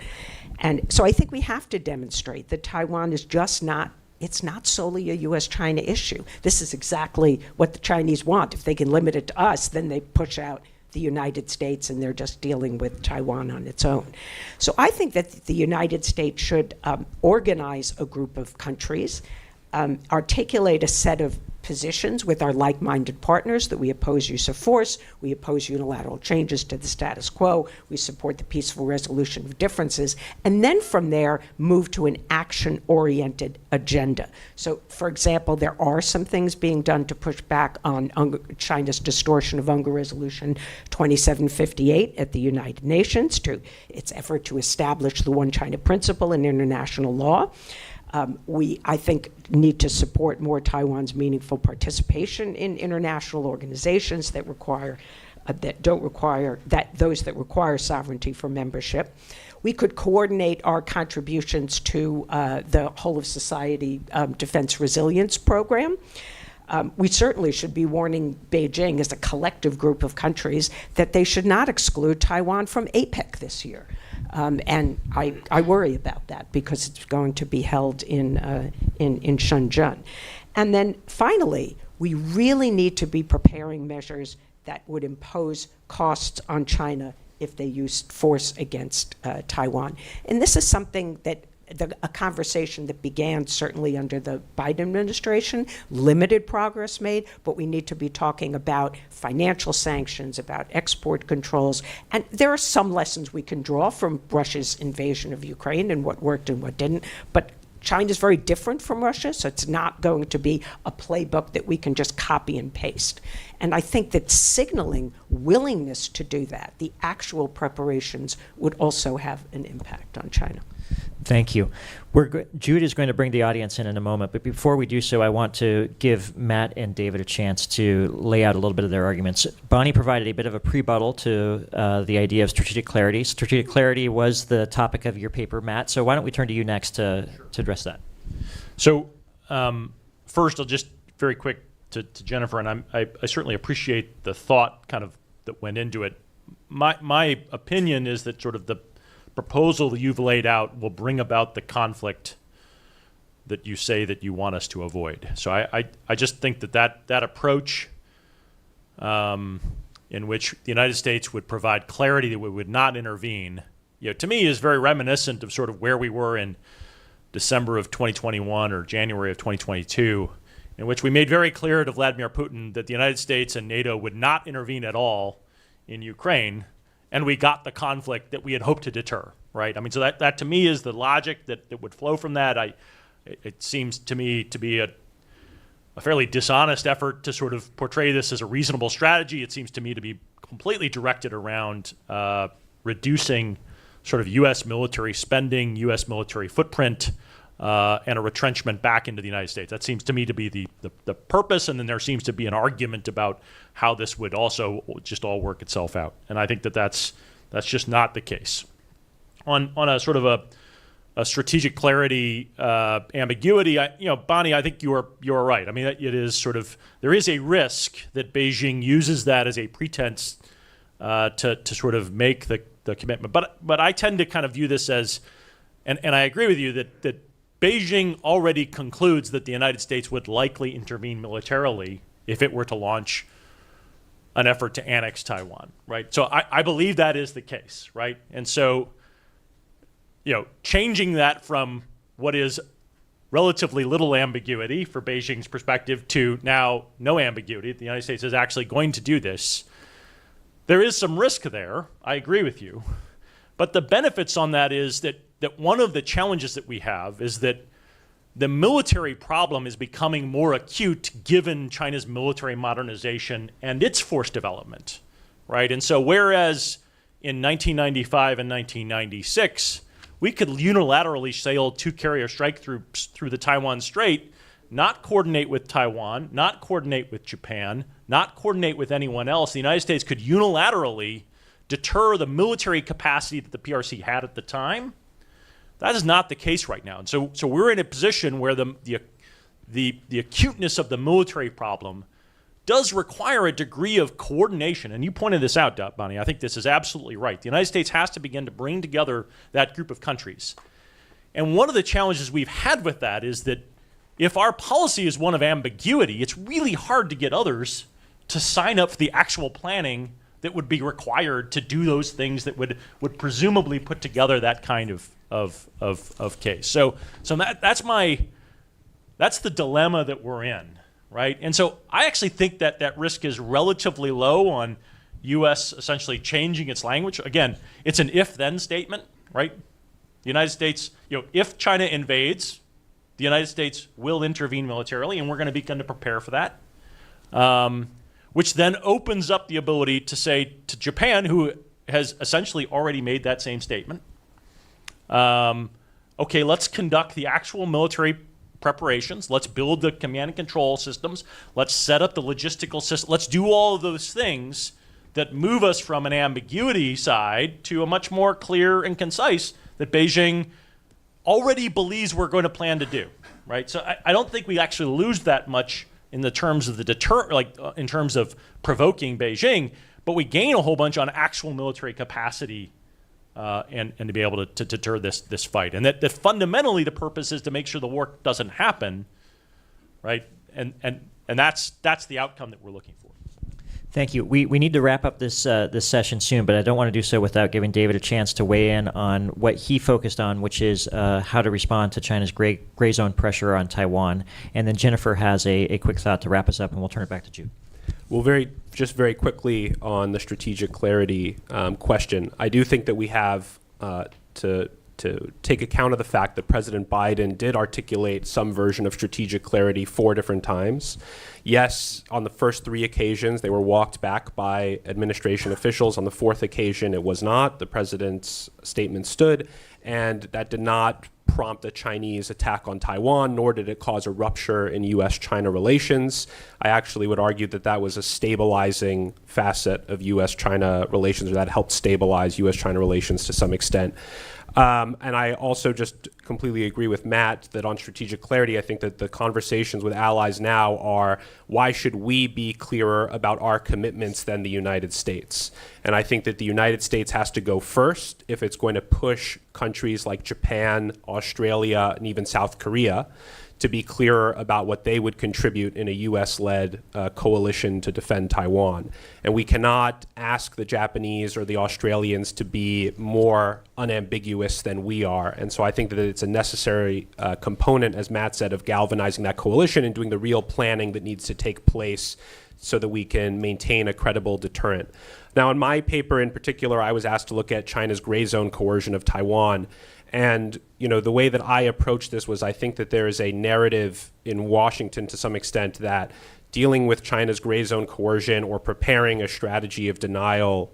And so I think we have to demonstrate that Taiwan is just not, it's not solely a U.S.-China issue. This is exactly what the Chinese want. If they can limit it to us, then they push out the United States and they're just dealing with Taiwan on its own. So I think that the United States should organize a group of countries, articulate a set of positions with our like-minded partners that we oppose use of force, we oppose unilateral changes to the status quo, we support the peaceful resolution of differences, and then from there move to an action-oriented agenda. So, for example, there are some things being done to push back on China's distortion of UNGA Resolution 2758 at the United Nations, to its effort to establish the One China principle in international law. We, I think, need to support more Taiwan's meaningful participation in international organizations that require, those that require sovereignty for membership. We could coordinate our contributions to the whole of society defense resilience program. We certainly should be warning Beijing as a collective group of countries that they should not exclude Taiwan from APEC this year. And I worry about that because it's going to be held in Shenzhen. And then finally, we really need to be preparing measures that would impose costs on China if they used force against Taiwan. And this is something that a conversation that began certainly under the Biden administration, limited progress made, but we need to be talking about financial sanctions, about export controls. And there are some lessons we can draw from Russia's invasion of Ukraine and what worked and what didn't. But China's very different from Russia, so it's not going to be a playbook that we can just copy and paste. And I think that signaling willingness to do that, the actual preparations, would also have an impact on China. Thank you. Jude is going to bring the audience in a moment, but before we do so, I want to give Matt and David a chance to lay out a little bit of their arguments. Bonnie provided a bit of a prebuttal to the idea of strategic clarity. Strategic clarity was the topic of your paper, Matt, so why don't we turn to you next to address that? So first, I'll just very quick to Jennifer, and I certainly appreciate the thought kind of that went into it. My opinion is that sort of the proposal that you've laid out will bring about the conflict that you say that you want us to avoid. So I just think that approach in which the United States would provide clarity that we would not intervene, to me is very reminiscent of sort of where we were in December of 2021 or January of 2022, in which we made very clear to Vladimir Putin that the United States and NATO would not intervene at all in Ukraine, and we got the conflict that we had hoped to deter, right? I mean, so that to me is the logic that would flow from that. It seems to me to be a fairly dishonest effort to sort of portray this as a reasonable strategy. It seems to me to be completely directed around reducing sort of U.S. military spending, U.S. military footprint, and a retrenchment back into the United States. That seems to me to be the purpose, and then there seems to be an argument about how this would also just all work itself out. And I think that's just not the case. On a sort of a strategic clarity ambiguity, Bonnie, I think you are right. I mean, it is sort of, there is a risk that Beijing uses that as a pretense to sort of make the commitment. But I tend to kind of view this as, and I agree with you that Beijing already concludes that the United States would likely intervene militarily if it were to launch an effort to annex Taiwan, right? So I believe that is the case, right? And so, changing that from what is relatively little ambiguity for Beijing's perspective to now no ambiguity, the United States is actually going to do this, there is some risk there. I agree with you. But the benefits on that is that one of the challenges that we have is that the military problem is becoming more acute given China's military modernization and its force development, right? And so whereas in 1995 and 1996, we could unilaterally sail two carrier strike through the Taiwan Strait, not coordinate with Taiwan, not coordinate with Japan, not coordinate with anyone else, the United States could unilaterally deter the military capacity that the PRC had at the time. That is not the case right now. And so we're in a position where the acuteness of the military problem does require a degree of coordination. And you pointed this out, Bonnie. I think this is absolutely right. The United States has to begin to bring together that group of countries. And one of the challenges we've had with that is that if our policy is one of ambiguity, it's really hard to get others to sign up for the actual planning that would be required to do those things that would presumably put together that kind of case. So that's the dilemma that we're in, right? And so I actually think that risk is relatively low on U.S. essentially changing its language. Again, it's an if-then statement, right? The United States, if China invades, the United States will intervene militarily, and we're going to begin to prepare for that. Which then opens up the ability to say to Japan, who has essentially already made that same statement, okay, let's conduct the actual military preparations. Let's build the command and control systems. Let's set up the logistical system. Let's do all of those things that move us from an ambiguity side to a much more clear and concise that Beijing already believes we're going to plan to do, right? So I don't think we actually lose that much in the terms of the in terms of provoking Beijing, but we gain a whole bunch on actual military capacity and to be able to deter this fight. And that fundamentally the purpose is to make sure the war doesn't happen, right? And that's the outcome that we're looking for. Thank you. We need to wrap up this session soon, but I don't want to do so without giving David a chance to weigh in on what he focused on, which is how to respond to China's gray zone pressure on Taiwan. And then Jennifer has a quick thought to wrap us up, and we'll turn it back to Jude. Well, very quickly on the strategic clarity question, I do think that we have to take account of the fact that President Biden did articulate some version of strategic clarity 4 different times. Yes, on the first 3 occasions, they were walked back by administration officials. On the 4th occasion, it was not. The president's statement stood, and that did not prompt a Chinese attack on Taiwan, nor did it cause a rupture in U.S.-China relations. I actually would argue that that was a stabilizing facet of U.S.-China relations, or that helped stabilize U.S.-China relations to some extent. And I also just completely agree with Matt that on strategic clarity, I think that the conversations with allies now are, why should we be clearer about our commitments than the United States? And I think that the United States has to go first if it's going to push countries like Japan, Australia, and even South Korea to be clearer about what they would contribute in a U.S.-led coalition to defend Taiwan. And we cannot ask the Japanese or the Australians to be more unambiguous than we are. And so I think that it's a necessary component, as Matt said, of galvanizing that coalition and doing the real planning that needs to take place so that we can maintain a credible deterrent. Now, in my paper in particular, I was asked to look at China's gray zone coercion of Taiwan. And, you know, the way that I approached this was I think that there is a narrative in Washington to some extent that dealing with China's gray zone coercion or preparing a strategy of denial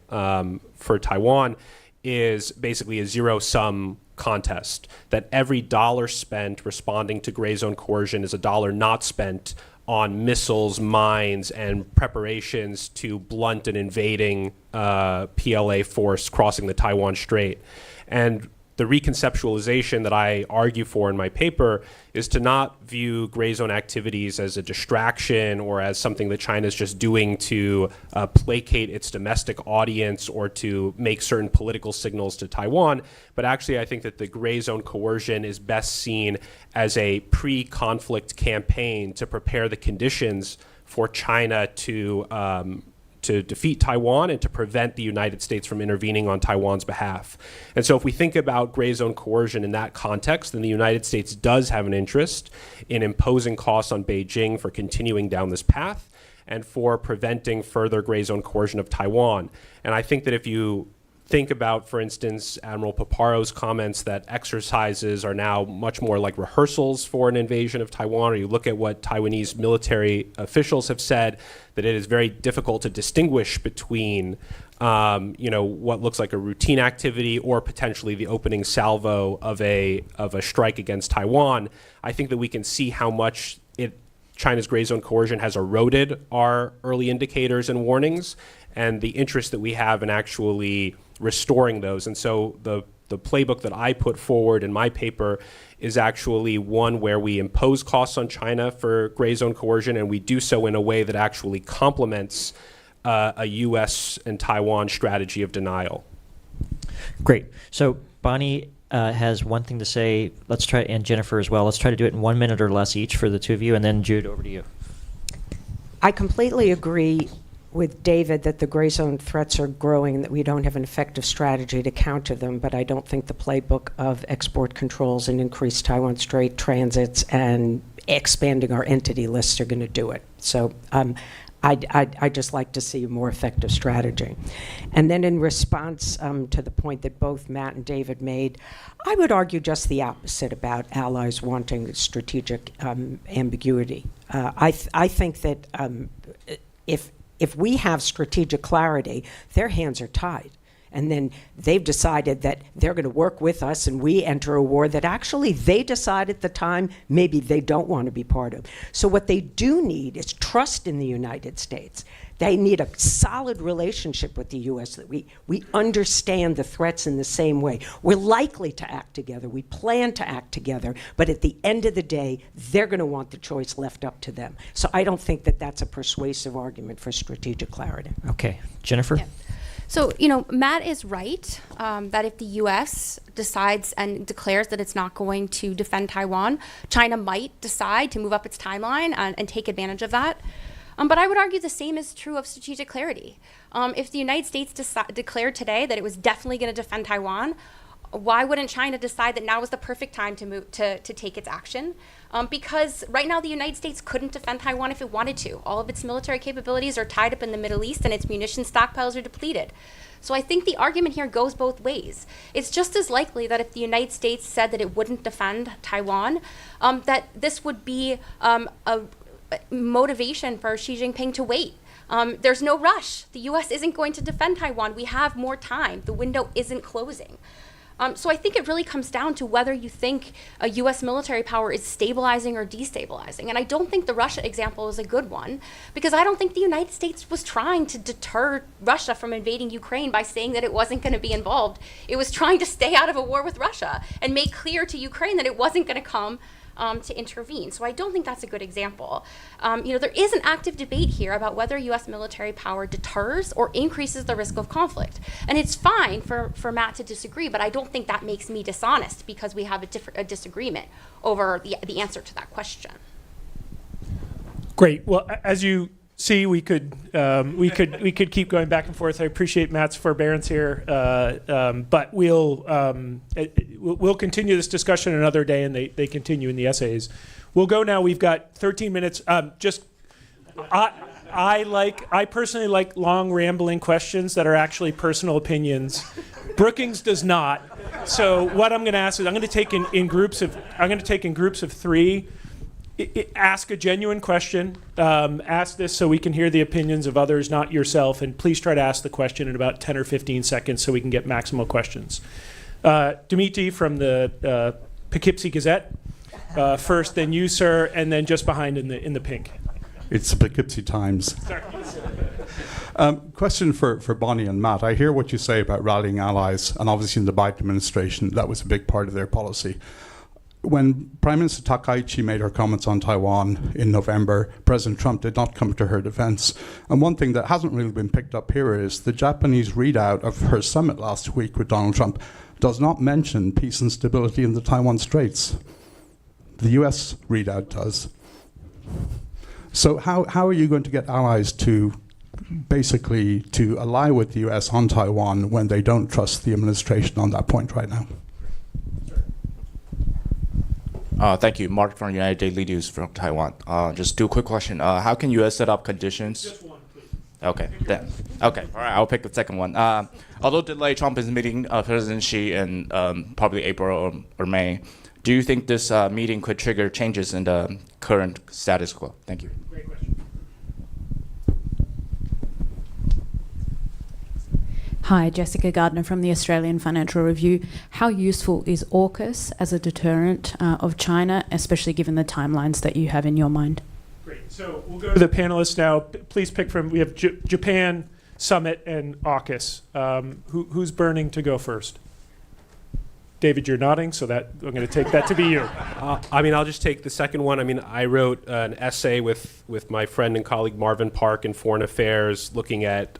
for Taiwan is basically a zero-sum contest, that every dollar spent responding to gray zone coercion is a dollar not spent on missiles, mines, and preparations to blunt an invading PLA force crossing the Taiwan Strait. And the reconceptualization that I argue for in my paper is to not view gray zone activities as a distraction or as something that China is just doing to placate its domestic audience or to make certain political signals to Taiwan. But actually, I think that the gray zone coercion is best seen as a pre-conflict campaign to prepare the conditions for China to defeat Taiwan and to prevent the United States from intervening on Taiwan's behalf. And so if we think about gray zone coercion in that context, then the United States does have an interest in imposing costs on Beijing for continuing down this path and for preventing further gray zone coercion of Taiwan. And I think that if you think about, for instance, Admiral Paparo's comments that exercises are now much more like rehearsals for an invasion of Taiwan, or you look at what Taiwanese military officials have said, that it is very difficult to distinguish between what looks like a routine activity or potentially the opening salvo of a strike against Taiwan. I think that we can see how much China's gray zone coercion has eroded our early indicators and warnings and the interest that we have in actually restoring those. And so the playbook that I put forward in my paper is actually one where we impose costs on China for gray zone coercion, and we do so in a way that actually complements a U.S. and Taiwan strategy of denial. Great. So Bonnie has one thing to say. Let's try, and Jennifer as well. Let's try to do it in 1 minute or less each for the two of you, and then Jude, over to you. I completely agree with David that the gray zone threats are growing and that we don't have an effective strategy to counter them, but I don't think the playbook of export controls and increased Taiwan Strait transits and expanding our entity lists are going to do it. So I'd just like to see a more effective strategy. And then in response to the point that both Matt and David made, I would argue just the opposite about allies wanting strategic ambiguity. I think that if we have strategic clarity, their hands are tied. And then they've decided that they're going to work with us and we enter a war that actually they decide at the time maybe they don't want to be part of. So what they do need is trust in the United States. They need a solid relationship with the U.S. that we understand the threats in the same way. We're likely to act together. We plan to act together. But at the end of the day, they're going to want the choice left up to them. So I don't think that that's a persuasive argument for strategic clarity. Okay. Jennifer? Yeah. So, Matt is right that if the U.S. decides and declares that it's not going to defend Taiwan, China might decide to move up its timeline and take advantage of that. But I would argue the same is true of strategic clarity. If the United States declared today that it was definitely going to defend Taiwan, why wouldn't China decide that now was the perfect time to move to take its action? Because right now the United States couldn't defend Taiwan if it wanted to. All of its military capabilities are tied up in the Middle East and its munition stockpiles are depleted. So I think the argument here goes both ways. It's just as likely that if the United States said that it wouldn't defend Taiwan, that this would be a motivation for Xi Jinping to wait. There's no rush. The U.S. isn't going to defend Taiwan. We have more time. The window isn't closing. So I think it really comes down to whether you think a U.S. military power is stabilizing or destabilizing. And I don't think the Russia example is a good one, because I don't think the United States was trying to deter Russia from invading Ukraine by saying that it wasn't going to be involved. It was trying to stay out of a war with Russia and make clear to Ukraine that it wasn't going to come to intervene. So I don't think that's a good example. There is an active debate here about whether U.S. military power deters or increases the risk of conflict. And it's fine for Matt to disagree, but I don't think that makes me dishonest because we have a disagreement over the answer to that question. Great. Well, as you see, we could keep going back and forth. I appreciate Matt's forbearance here, but we'll continue this discussion another day, and they continue in the essays. We'll go now. We've got 13 minutes. I personally like long rambling questions that are actually personal opinions. Brookings does not. So what I'm going to ask is I'm going to take in groups of three. Ask a genuine question. Ask this so we can hear the opinions of others, not yourself. And please try to ask the question in about 10 or 15 seconds so we can get maximal questions. Dimiti from the Poughkeepsie Gazette first, then you, sir, and then just behind in the pink. It's the Poughkeepsie Times. Question for Bonnie and Matt. I hear what you say about rallying allies, and obviously in the Biden administration, that was a big part of their policy. When Prime Minister Takaichi made her comments on Taiwan in November, President Trump did not come to her defense. And one thing that hasn't really been picked up here is the Japanese readout of her summit last week with Donald Trump does not mention peace and stability in the Taiwan Straits. The US readout does. So how are you going to get allies to basically to ally with the US on Taiwan when they don't trust the administration on that point right now? Thank you. Mark from United Daily News from Taiwan. Just two quick questions. How can U.S. set up conditions? Just one, please. Okay. Okay. All right. I'll pick the second one. Although delayed, Trump is meeting President Xi in probably April or May. Do you think this meeting could trigger changes in the current status quo? Thank you. Great question. Hi, Jessica Gardner from the Australian Financial Review. How useful is AUKUS as a deterrent of China, especially given the timelines that you have in your mind? Great. So we'll go to the panelists now. Please pick from, we have Japan, Summit, and AUKUS. Who's burning to go first? David, you're nodding, so that I'm going to take that to be you. I'll just take the second one. I wrote an essay with my friend and colleague Marvin Park in Foreign Affairs looking at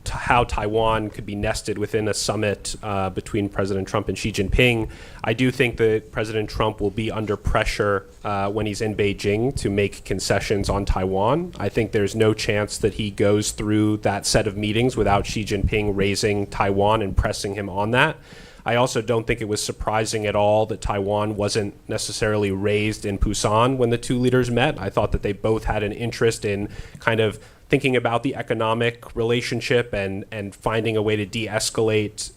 how Taiwan could be nested within a summit between President Trump and Xi Jinping. I do think that President Trump will be under pressure when he's in Beijing to make concessions on Taiwan. I think there's no chance that he goes through that set of meetings without Xi Jinping raising Taiwan and pressing him on that. I also don't think it was surprising at all that Taiwan wasn't necessarily raised in Busan when the two leaders met. I thought that they both had an interest in kind of thinking about the economic relationship and finding a way to de-escalate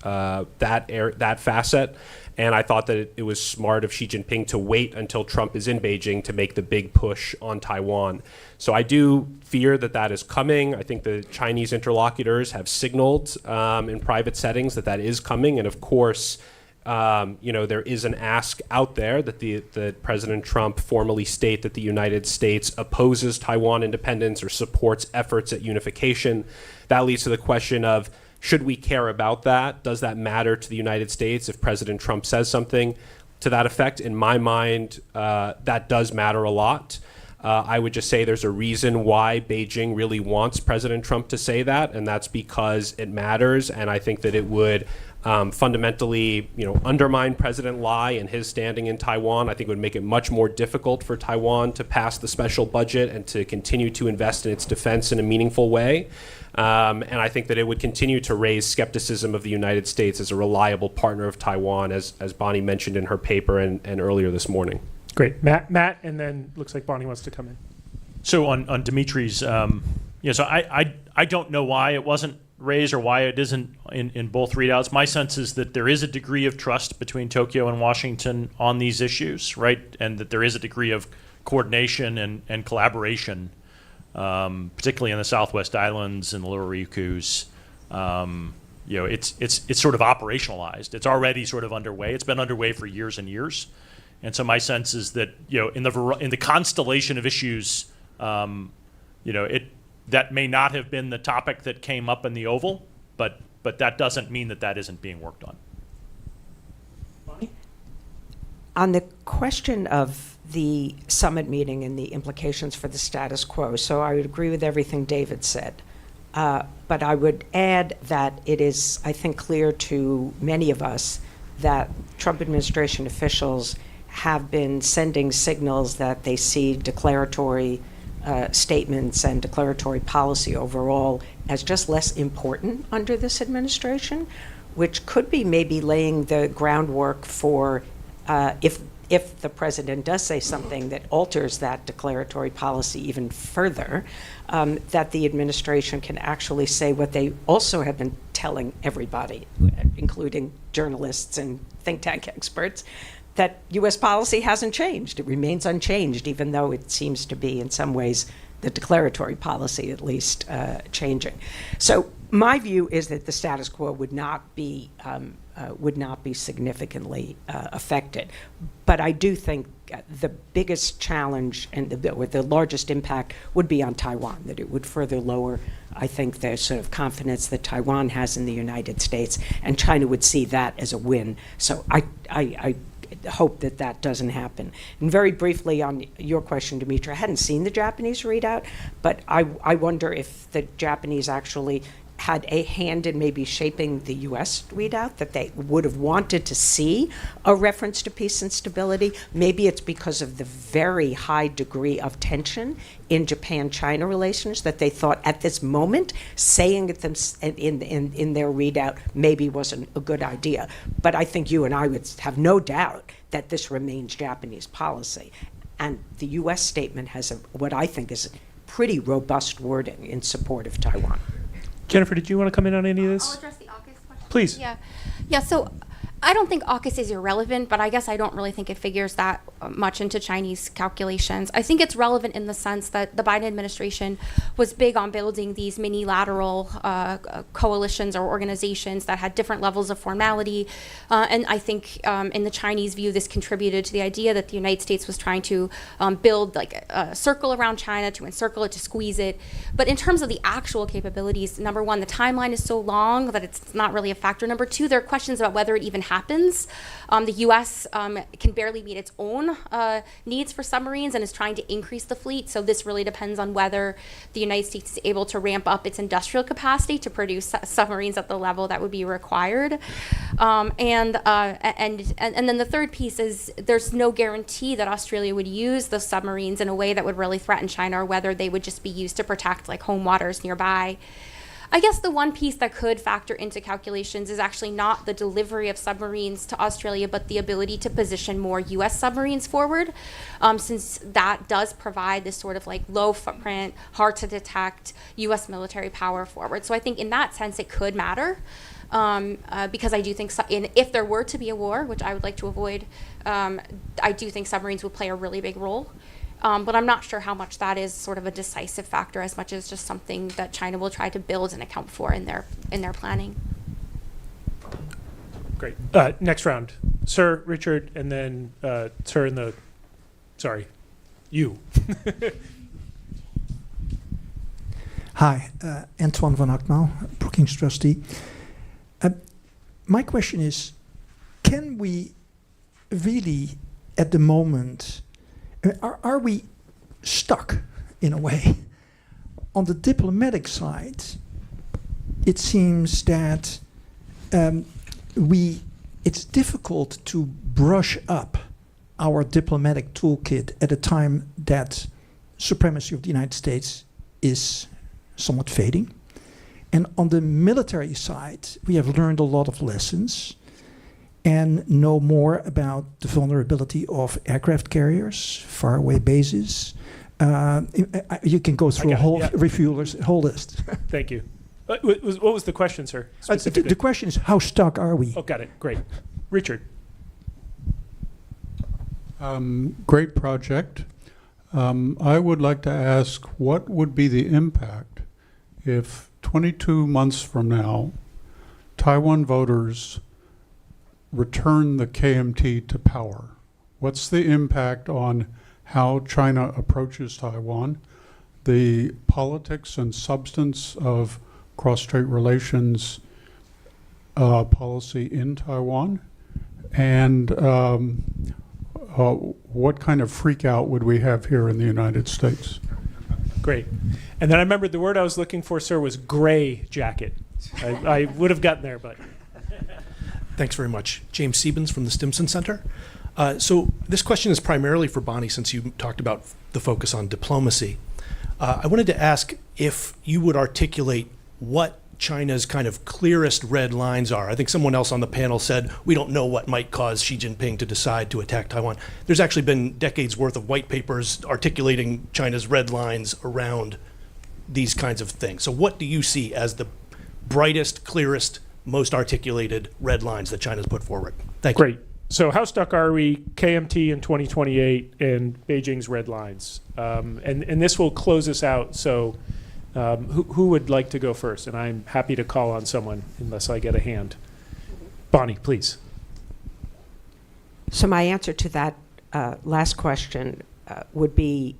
that facet. And I thought that it was smart of Xi Jinping to wait until Trump is in Beijing to make the big push on Taiwan. So I do fear that that is coming. I think the Chinese interlocutors have signaled in private settings that that is coming. And of course, there is an ask out there that President Trump formally state that the United States opposes Taiwan independence or supports efforts at unification. That leads to the question of, should we care about that? Does that matter to the United States if President Trump says something to that effect? In my mind, that does matter a lot. I would just say there's a reason why Beijing really wants President Trump to say that, and that's because it matters. And I think that it would fundamentally, undermine President Lai and his standing in Taiwan. I think it would make it much more difficult for Taiwan to pass the special budget and to continue to invest in its defense in a meaningful way. And I think that it would continue to raise skepticism of the United States as a reliable partner of Taiwan, as Bonnie mentioned in her paper and earlier this morning. Great. Matt, and then looks like Bonnie wants to come in. So on Dimitri's, so I don't know why it wasn't raised or why it isn't in both readouts. My sense is that there is a degree of trust between Tokyo and Washington on these issues, right? And that there is a degree of coordination and collaboration, particularly in the Southwest Islands and the Lower Ryukyus. It's sort of operationalized. It's already sort of underway. It's been underway for years and years. And so my sense is that in the constellation of issues, that may not have been the topic that came up in the Oval, but that doesn't mean that isn't being worked on. Bonnie? On the question of the summit meeting and the implications for the status quo, so I would agree with everything David said. But I would add that it is, I think, clear to many of us that Trump administration officials have been sending signals that they see declaratory statements and declaratory policy overall as just less important under this administration, which could be maybe laying the groundwork for if the president does say something that alters that declaratory policy even further, that the administration can actually say what they also have been telling everybody, including journalists and think tank experts, that U.S. policy hasn't changed. It remains unchanged, even though it seems to be, in some ways, the declaratory policy at least changing. So my view is that the status quo would not be significantly affected. But I do think the biggest challenge and the largest impact would be on Taiwan, that it would further lower, I think, the sort of confidence that Taiwan has in the United States, and China would see that as a win. So I hope that doesn't happen. And very briefly on your question, Dimitri, I hadn't seen the Japanese readout, but I wonder if the Japanese actually had a hand in maybe shaping the U.S. readout, that they would have wanted to see a reference to peace and stability. Maybe it's because of the very high degree of tension in Japan-China relations that they thought at this moment saying it in their readout maybe wasn't a good idea. But I think you and I would have no doubt that this remains Japanese policy. And the U.S. statement has what I think is pretty robust wording in support of Taiwan. Jennifer, did you want to come in on any of this? I'll address the AUKUS question. Please. Yeah, so I don't think AUKUS is irrelevant, but I guess I don't really think it figures that much into Chinese calculations. I think it's relevant in the sense that the Biden administration was big on building these mini-lateral coalitions or organizations that had different levels of formality. And I think in the Chinese view, this contributed to the idea that the United States was trying to build like a circle around China, to encircle it, to squeeze it. But in terms of the actual capabilities, number one, the timeline is so long that it's not really a factor. Number two, there are questions about whether it even happens. The U.S. Can barely meet its own needs for submarines and is trying to increase the fleet. So this really depends on whether the United States is able to ramp up its industrial capacity to produce submarines at the level that would be required. And then the third piece is there's no guarantee that Australia would use the submarines in a way that would really threaten China, or whether they would just be used to protect like home waters nearby. I guess the one piece that could factor into calculations is actually not the delivery of submarines to Australia, but the ability to position more U.S. submarines forward, since that does provide this sort of like low footprint, hard to detect U.S. military power forward. So I think in that sense it could matter, because I do think if there were to be a war, which I would like to avoid, I do think submarines would play a really big role. But I'm not sure how much that is sort of a decisive factor as much as just something that China will try to build and account for in their planning. Great. Next round. Sir, Richard, and then sir in the, sorry, you. Hi, Antoine van Akmal, Brookings trustee. My question is, can we really, at the moment, are we stuck in a way? On the diplomatic side, it seems that it's difficult to brush up our diplomatic toolkit at a time that supremacy of the United States is somewhat fading. And on the military side, we have learned a lot of lessons and know more about the vulnerability of aircraft carriers, faraway bases. You can go through a whole whole list. Thank you. What was the question, sir? The question is, how stuck are we? Oh, got it. Great. Richard. Great project. I would like to ask, what would be the impact if 22 months from now, Taiwan voters return the KMT to power? What's the impact on how China approaches Taiwan, the politics and substance of cross-strait relations policy in Taiwan, and what kind of freak out would we have here in the United States? Great. And then I remembered the word I was looking for, sir, was gray jacket. I would have gotten there, but. Thanks very much. James Siebens from the Stimson Center. So this question is primarily for Bonnie, since you talked about the focus on diplomacy. I wanted to ask if you would articulate what China's kind of clearest red lines are. I think someone else on the panel said, we don't know what might cause Xi Jinping to decide to attack Taiwan. There's actually been decades worth of white papers articulating China's red lines around these kinds of things. So what do you see as the brightest, clearest, most articulated red lines that China's put forward? Thank you. Great. So how stuck are we, KMT in 2028 and Beijing's red lines? And this will close us out. So who would like to go first? And I'm happy to call on someone unless I get a hand. Bonnie, please. So my answer to that last question would be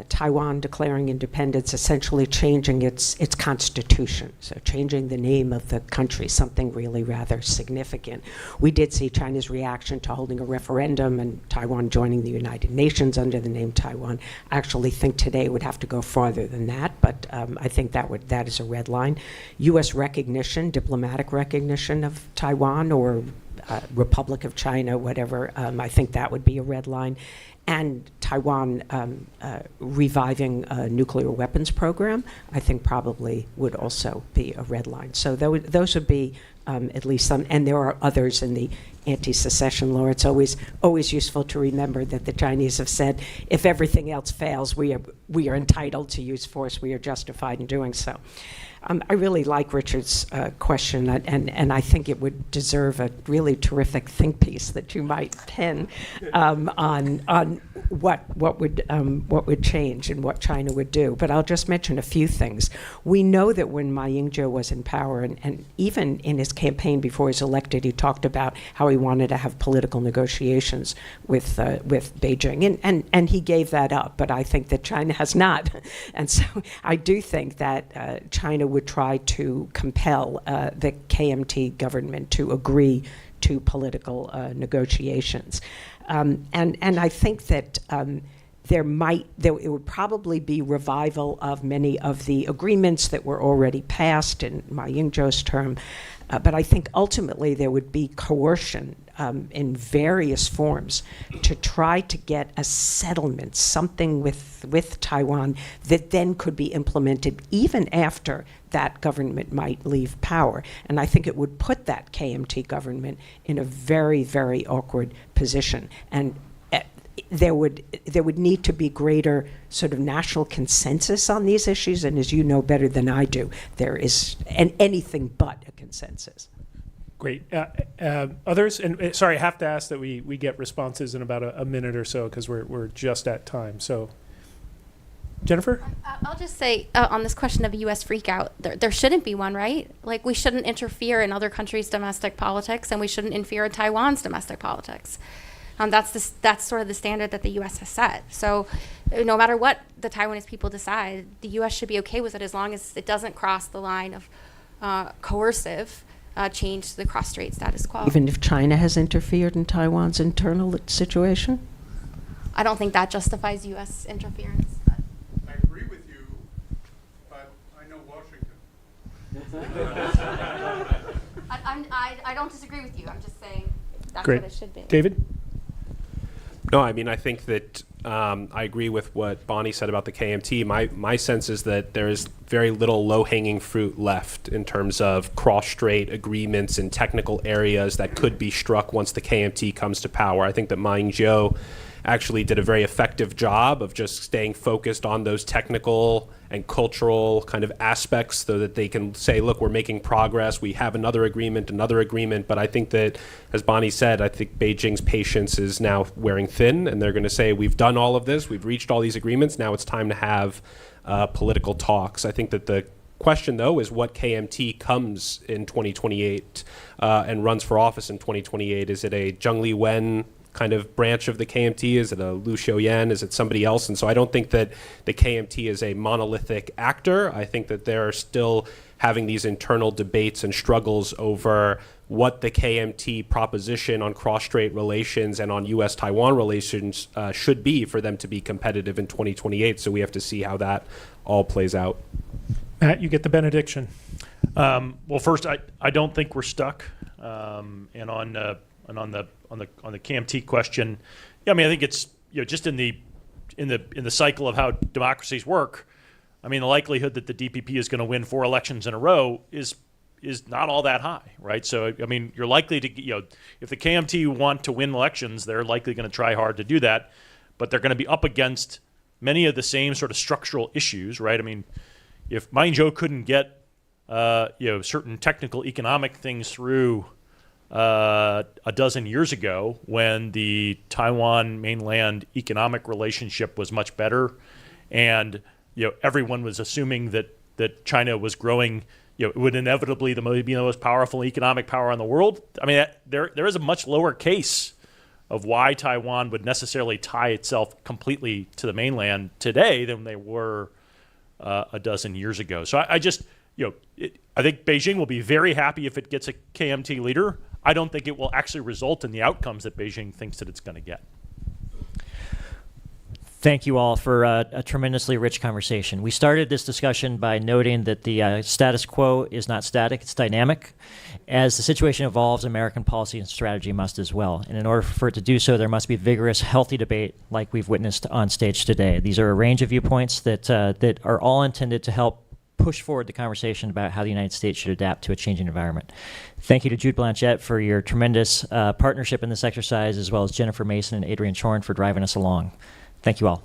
Taiwan declaring independence, essentially changing its constitution, so changing the name of the country, something really rather significant. We did see China's reaction to holding a referendum and Taiwan joining the United Nations under the name Taiwan. I actually think today it would have to go farther than that, but I think that is a red line. U.S. recognition, diplomatic recognition of Taiwan or Republic of China, whatever, I think that would be a red line. And Taiwan reviving a nuclear weapons program, I think probably would also be a red line. So those would be at least some, and there are others in the anti-secession law. It's always useful to remember that the Chinese have said, if everything else fails, we are entitled to use force. We are justified in doing so. I really like Richard's question, and I think it would deserve a really terrific think piece that you might pen on what would change and what China would do. But I'll just mention a few things. We know that when Ma Ying-jeou was in power, and even in his campaign before he was elected, he talked about how he wanted to have political negotiations with Beijing, and he gave that up. But I think that China has not, and so I do think that China would try to compel the KMT government to agree to political negotiations. And I think that it would probably be revival of many of the agreements that were already passed in Ma Ying-jeou's term. But I think ultimately there would be coercion in various forms to try to get a settlement, something with Taiwan that then could be implemented even after that government might leave power. And I think it would put that KMT government in a very, very awkward position. And there would need to be greater sort of national consensus on these issues, and as you know better than I do, there is anything but a consensus. Great. Others? And sorry, I have to ask that we get responses in about a minute or so because we're just at time. So, Jennifer? I'll just say on this question of a U.S. freakout, there shouldn't be one, right? Like, we shouldn't interfere in other countries' domestic politics, and we shouldn't interfere in Taiwan's domestic politics. That's sort of the standard that the U.S. has set. So no matter what the Taiwanese people decide, the U.S. should be okay with it as long as it doesn't cross the line of coercive change to the cross-strait status quo. Even if China has interfered in Taiwan's internal situation? I don't think that justifies U.S. interference. I agree with you, but I know Washington. I don't disagree with you. I'm just saying that's Great. what it should be. David? No, I mean, I think that I agree with what Bonnie said about the KMT. My sense is that there is very little low-hanging fruit left in terms of cross-strait agreements in technical areas that could be struck once the KMT comes to power. I think that Ma Ying-jeou actually did a very effective job of just staying focused on those technical and cultural kind of aspects so that they can say, look, we're making progress, we have another agreement. But I think that, as Bonnie said, I think Beijing's patience is now wearing thin, and they're going to say, we've done all of this, we've reached all these agreements, now it's time to have political talks. I think that the question, though, is what KMT comes in 2028 and runs for office in 2028. Is it a Zheng Li-wen kind of branch of the KMT? Is it a Liu Xiaoyan? Is it somebody else? And so I don't think that the KMT is a monolithic actor. I think that they're still having these internal debates and struggles over what the KMT proposition on cross-strait relations and on U.S.-Taiwan relations should be for them to be competitive in 2028. So we have to see how that all plays out. Matt, you get the benediction. Well, first, I don't think we're stuck. And on the KMT question, yeah, I mean, I think it's just in the cycle of how democracies work. I mean, the likelihood that the DPP is going to win 4 elections in a row is not all that high, right? So I mean, you're likely to if the KMT want to win elections, they're likely going to try hard to do that, but they're going to be up against many of the same sort of structural issues, right? I mean, if Ma Ying-jeou couldn't get certain technical economic things through a dozen years ago when the Taiwan mainland economic relationship was much better, and everyone was assuming that China was growing, it would inevitably be the most powerful economic power in the world. I mean, there is a much lower case of why Taiwan would necessarily tie itself completely to the mainland today than they were a dozen years ago. So I just, I think Beijing will be very happy if it gets a KMT leader. I don't think it will actually result in the outcomes that Beijing thinks that it's going to get. Thank you all for a tremendously rich conversation. We started this discussion by noting that the status quo is not static, it's dynamic. As the situation evolves, American policy and strategy must as well. And in order for it to do so, there must be vigorous, healthy debate like we've witnessed on stage today. These are a range of viewpoints that are all intended to help push forward the conversation about how the United States should adapt to a changing environment. Thank you to Jude Blanchette for your tremendous partnership in this exercise, as well as Jennifer Mason and Adrian Chorn for driving us along. Thank you all.